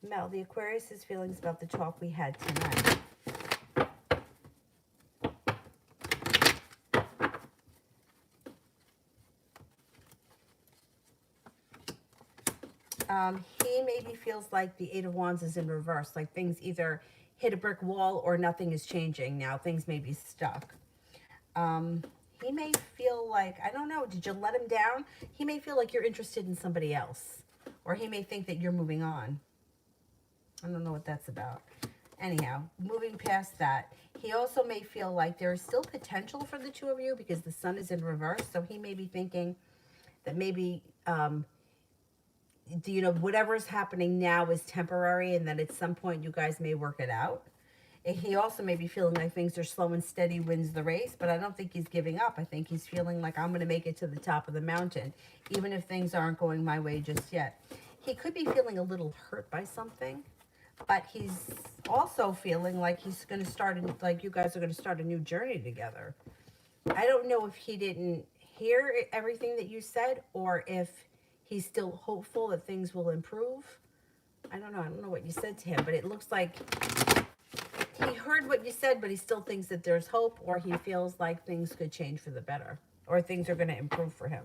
Mel, the Aquarius' feelings about the talk we had tonight. He maybe feels like the Eight of Wands is in reverse, like things either hit a brick wall or nothing is changing now. Things may be stuck. He may feel like, I don't know, did you let him down? He may feel like you're interested in somebody else, or he may think that you're moving on. I don't know what that's about. Anyhow, moving past that, he also may feel like there is still potential for the two of you because the sun is in reverse. So he may be thinking that maybe, whatever's happening now is temporary and that at some point you guys may work it out. He also may be feeling like things are slow and steady wins the race, but I don't think he's giving up. I think he's feeling like I'm going to make it to the top of the mountain, even if things aren't going my way just yet. He could be feeling a little hurt by something, but he's also feeling like he's going to start, like you guys are going to start a new journey together. I don't know if he didn't hear everything that you said or if he's still hopeful that things will improve. I don't know. I don't know what you said to him, but it looks like he heard what you said, but he still thinks that there's hope, or he feels like things could change for the better, or things are going to improve for him.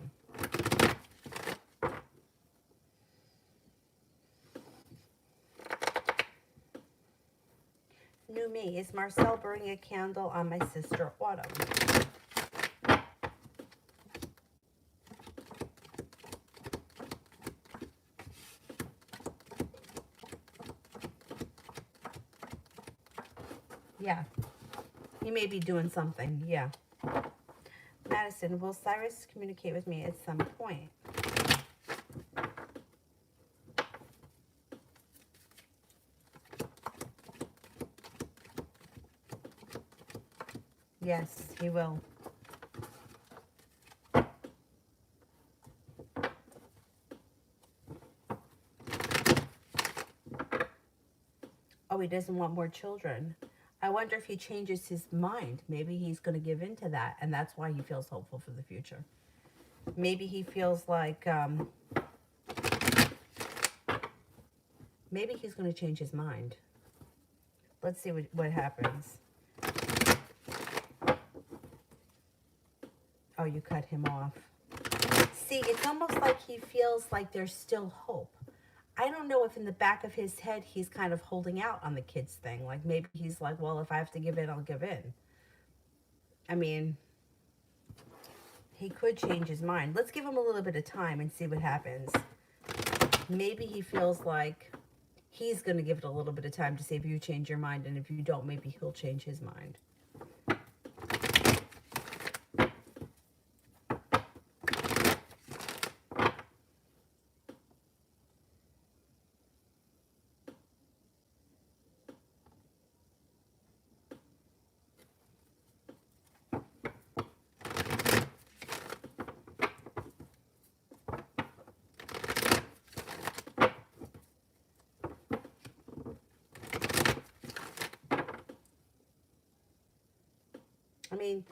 New me. Is Marcel burning a candle on my sister Autumn? Yeah. He may be doing something. Yeah. Madison, will Cyrus communicate with me at some point? Yes, he will. Oh, he doesn't want more children. I wonder if he changes his mind. Maybe he's going to give in to that, and that's why he feels hopeful for the future. Maybe he feels like, maybe he's going to change his mind. Let's see what happens. Oh, you cut him off. See, it's almost like he feels like there's still hope. I don't know if in the back of his head he's kind of holding out on the kids thing. Like maybe he's like, well, if I have to give in, I'll give in. I mean, he could change his mind. Let's give him a little bit of time and see what happens. Maybe he feels like he's going to give it a little bit of time to see if you change your mind. And if you don't, maybe he'll change his mind. I mean,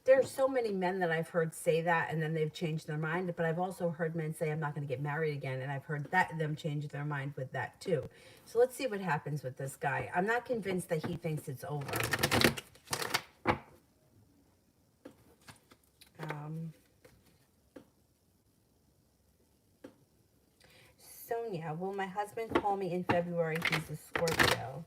there's so many men that I've heard say that and then they've changed their mind, but I've also heard men say I'm not going to get married again, and I've heard that them change their mind with that too. So let's see what happens with this guy. I'm not convinced that he thinks it's over. Sonia, will my husband call me in February? He's a Scorpio.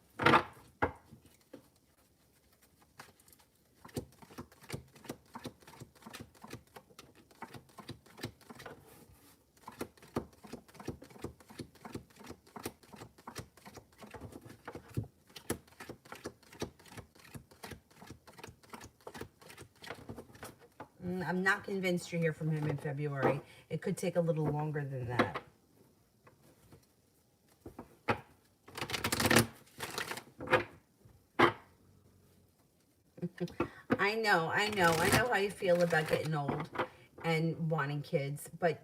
I'm not convinced you hear from him in February. It could take a little longer than that. I know how you feel about getting old and wanting kids, but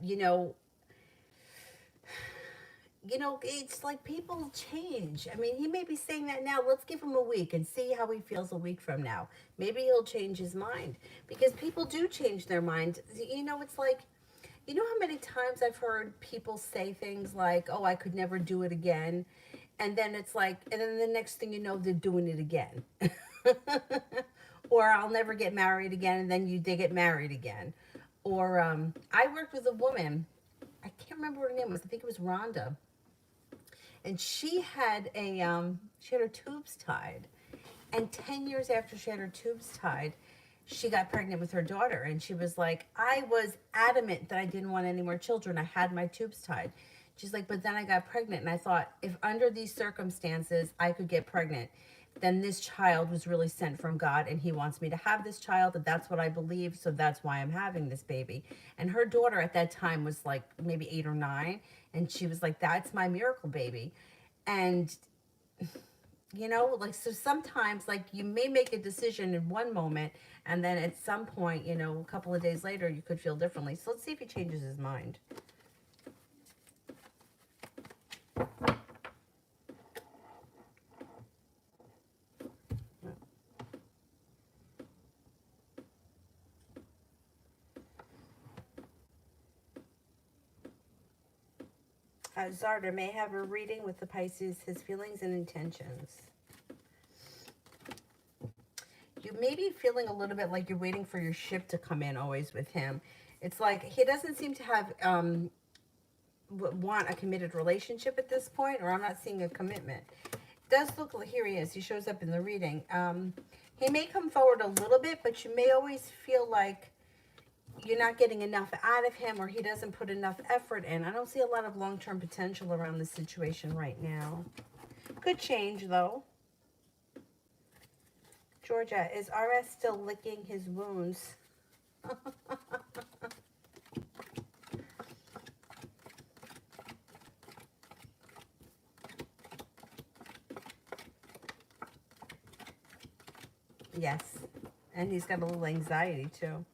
it's like people change. I mean, he may be saying that now. Let's give him a week and see how he feels a week from now. Maybe he'll change his mind, because people do change their mind. It's like, how many times I've heard people say things like, oh, I could never do it again. And then it's like, and then the next thing you know, they're doing it again. Or I'll never get married again. And then they get married again. Or I worked with a woman. I can't remember what her name was. I think it was Rhonda. And she had her tubes tied. And 10 years after she had her tubes tied, she got pregnant with her daughter. And she was like, I was adamant that I didn't want any more children. I had my tubes tied. She's like, but then I got pregnant. And I thought, if under these circumstances I could get pregnant, then this child was really sent from God, and he wants me to have this child, and that's what I believe, so that's why I'm having this baby. And her daughter at that time was like maybe 8 or 9, and she was like, that's my miracle baby. And You know, like, so sometimes, like, you may make a decision in one moment, and then at some point, you know, a couple of days later, you could feel differently. So let's see if he changes his mind. Zarda may have a reading with the Pisces, his feelings and intentions. You may be feeling a little bit like you're waiting for your ship to come in always with him. It's like he doesn't seem to have want a committed relationship at this point, or I'm not seeing a commitment. It does look like, here he is, he shows up in the reading. He may come forward a little bit, but you may always feel like you're not getting enough out of him, or he doesn't put enough effort in. I don't see a lot of long-term potential around this situation right now. Could change, though. Georgia, is RS still licking his wounds? Yes. And he's got a little anxiety, too.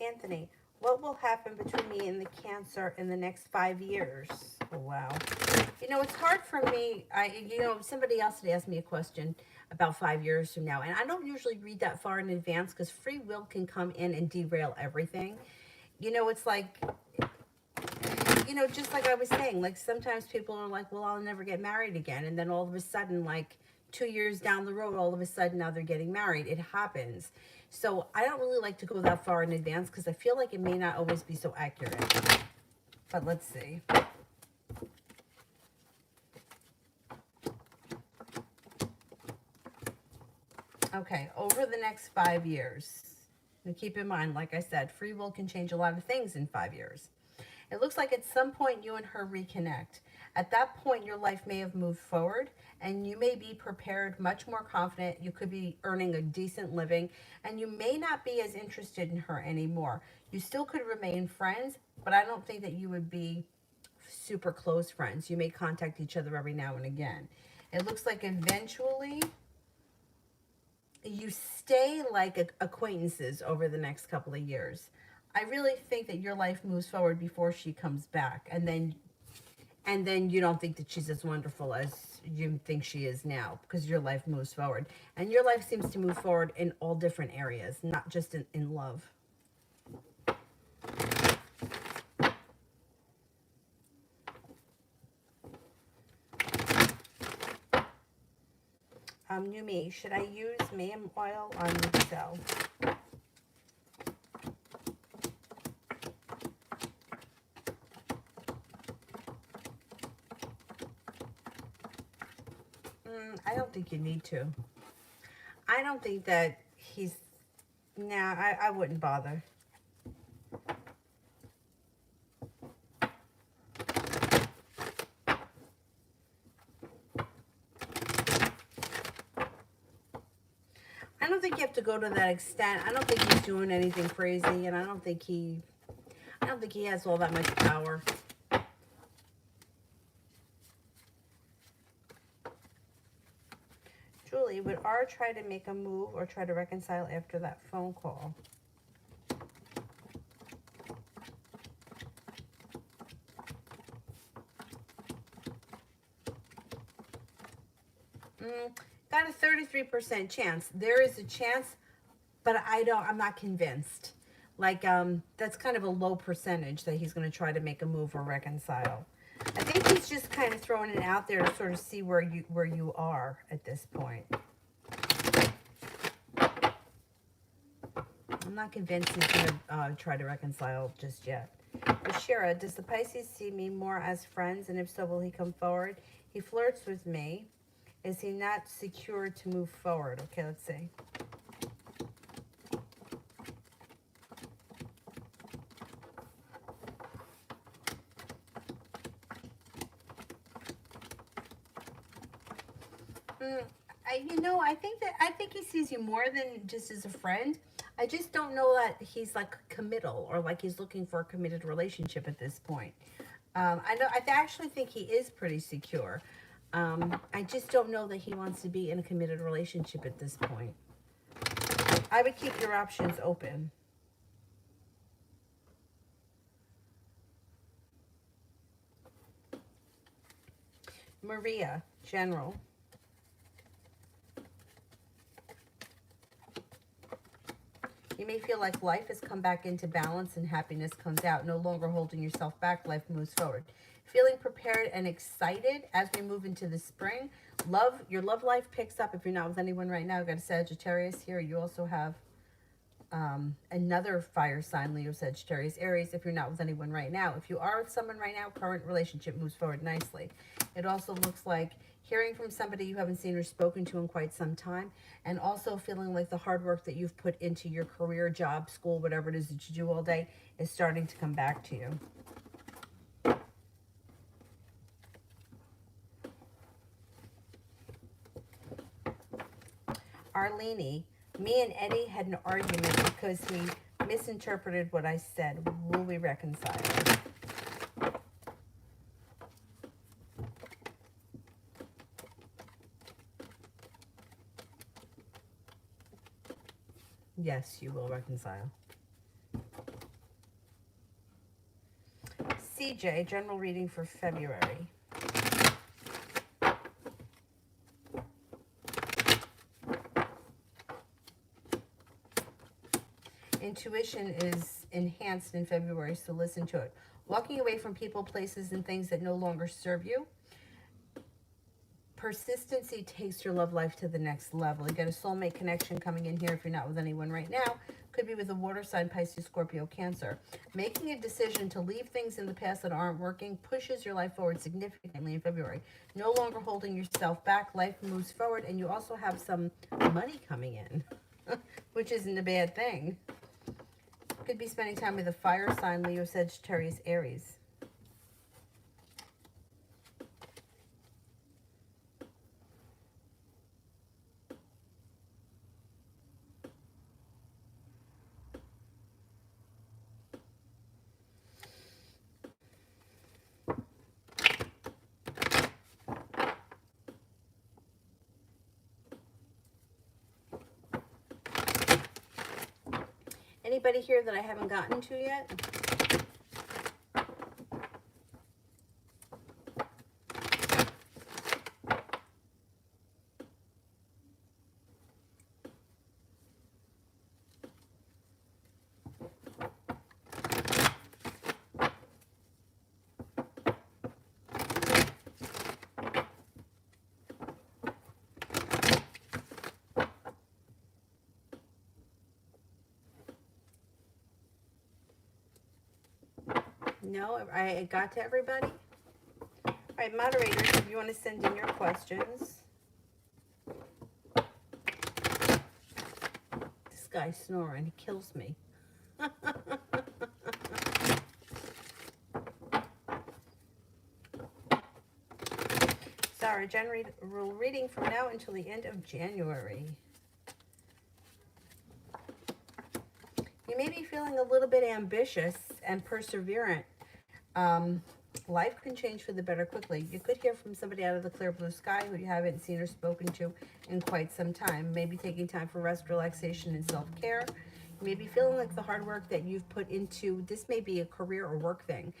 Anthony, what will happen between me and the Cancer in the next 5 years? Oh, wow. You know, it's hard for me. Somebody else had asked me a question about 5 years from now, and I don't usually read that far in advance because free will can come in and derail everything. You know, it's like, you know, just like I was saying, like sometimes people are like, well, I'll never get married again. And then all of a sudden, like 2 years down the road, all of a sudden now they're getting married. It happens. So I don't really like to go that far in advance because I feel like it may not always be so accurate. But let's see. Okay, over the next 5 years. Now keep in mind, like I said, free will can change a lot of things in 5 years. It looks like at some point you and her reconnect. At that point, your life may have moved forward and you may be prepared, much more confident. You could be earning a decent living and you may not be as interested in her anymore. You still could remain friends, but I don't think that you would be super close friends. You may contact each other every now and again. It looks like eventually you stay like acquaintances over the next couple of years. I really think that your life moves forward before she comes back, and then you don't think that she's as wonderful as you think she is now because your life moves forward, and your life seems to move forward in all different areas, not just in love. New me, should I use Mayhem oil on Michelle? I don't think you need to. I don't think that he's... Nah, I wouldn't bother. I don't think you have to go to that extent. I don't think he's doing anything crazy, and I don't think he has all that much power. Julie, would R try to make a move or try to reconcile after that phone call? Got a 33% chance. There is a chance, but I'm not convinced. Like, that's kind of a low percentage that he's going to try to make a move or reconcile. I think he's just kind of throwing it out there to sort of see where you are at this point. I'm not convinced he's going to try to reconcile just yet. Bashira, does the Pisces see me more as friends? And if so, will he come forward? He flirts with me. Is he not secure to move forward? Okay, let's see. I think he sees you more than just as a friend. I just don't know that he's like committal or like he's looking for a committed relationship at this point. I know. I actually think he is pretty secure. I just don't know that he wants to be in a committed relationship at this point. I would keep your options open. Maria, general. You may feel like life has come back into balance and happiness comes out. No longer holding yourself back, life moves forward. Feeling prepared and excited as we move into the spring. Your love life picks up if you're not with anyone right now. I've got a Sagittarius here. You also have another fire sign, Leo, Sagittarius, Aries, if you're not with anyone right now. If you are with someone right now, current relationship moves forward nicely. It also looks like hearing from somebody you haven't seen or spoken to in quite some time, and also feeling like the hard work that you've put into your career, job, school, whatever it is that you do all day is starting to come back to you. Arlene, me and Eddie had an argument because he misinterpreted what I said. Will we reconcile? Yes, you will reconcile. CJ, general reading for February. Intuition is enhanced in February, so listen to it. Walking away from people, places, and things that no longer serve you. Persistency takes your love life to the next level. You got a soulmate connection coming in here if you're not with anyone right now. Could be with a water sign, Pisces, Scorpio, Cancer. Making a decision to leave things in the past that aren't working pushes your life forward significantly in February. No longer holding yourself back. Life moves forward, and you also have some money coming in, which isn't a bad thing. Could be spending time with a fire sign, Leo, Sagittarius, Aries. Anybody here that I haven't gotten to yet? No, I got to everybody. All right, moderators, if you want to send in your questions. This guy's snoring. He kills me. Sorry, general reading from now until the end of January. You may be feeling a little bit ambitious and perseverant. Life can change for the better quickly. You could hear from somebody out of the clear blue sky who you haven't seen or spoken to in quite some time. Maybe taking time for rest, relaxation, and self-care. You may be feeling like the hard work that you've put into, this may be a career or work thing.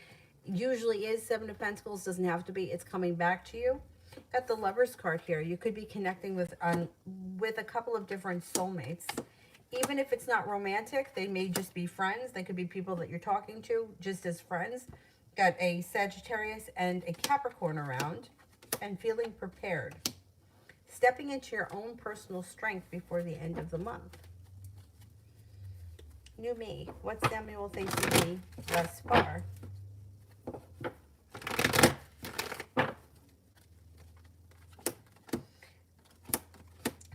Usually is Seven of Pentacles, doesn't have to be. It's coming back to you. Got the Lovers card here. You could be connecting with a couple of different soulmates. Even if it's not romantic, they may just be friends. They could be people that you're talking to just as friends. Got a Sagittarius and a Capricorn around, and feeling prepared. Stepping into your own personal strength before the end of the month. New me. What Samuel thinks of me thus far.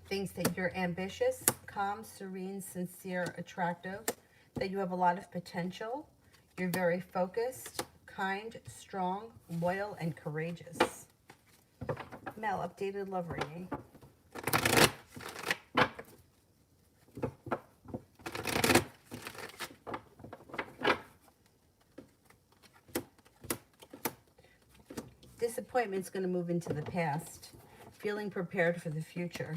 Thinks that you're ambitious, calm, serene, sincere, attractive, that you have a lot of potential. You're very focused, kind, strong, loyal, and courageous. Mel, updated love reading. disappointment's going to move into the past. Feeling prepared for the future.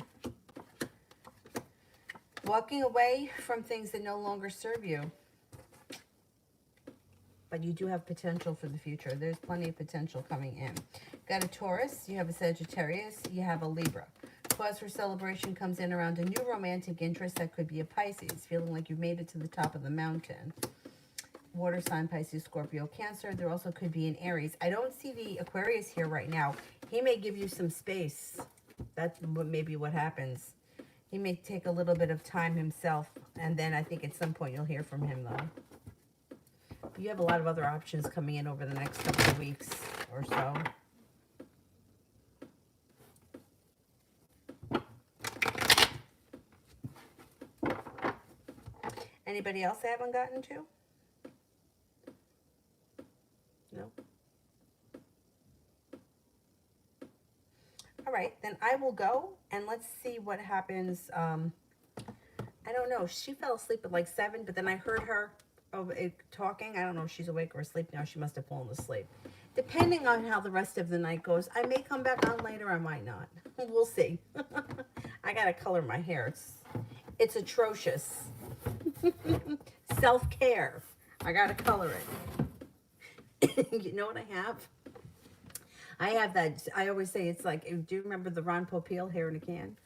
Walking away from things that no longer serve you. But you do have potential for the future. There's plenty of potential coming in. Got a Taurus, you have a Sagittarius, you have a Libra. Cause for celebration comes in around a new romantic interest that could be a Pisces, feeling like you've made it to the top of the mountain. Water sign, Pisces, Scorpio, Cancer. There also could be an Aries. I don't see the Aquarius here right now. He may give you some space. That's maybe what happens. He may take a little bit of time himself, and then I think at some point you'll hear from him, though. You have a lot of other options coming in over the next couple of weeks or so. Anybody else I haven't gotten to? No? All right, then I will go, and let's see what happens. I don't know. She fell asleep at like 7, but then I heard her talking. I don't know if she's awake or asleep now. She must have fallen asleep. Depending on how the rest of the night goes, I may come back on later. I might not. We'll see. I got to color my hair. It's atrocious. Self-care. I got to color it. You know what I have? I have that. I always say it's like, do you remember the Ron Popeil hair in a can?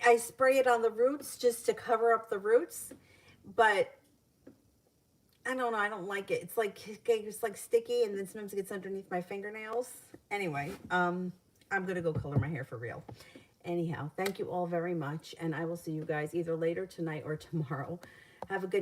I spray it on the roots just to cover up the roots, but I don't know. I don't like it. It's like sticky, and then sometimes it gets underneath my fingernails. Anyway, I'm gonna go color my hair for real. Anyhow, thank you all very much, and I will see you guys either later tonight or tomorrow. Have a good night.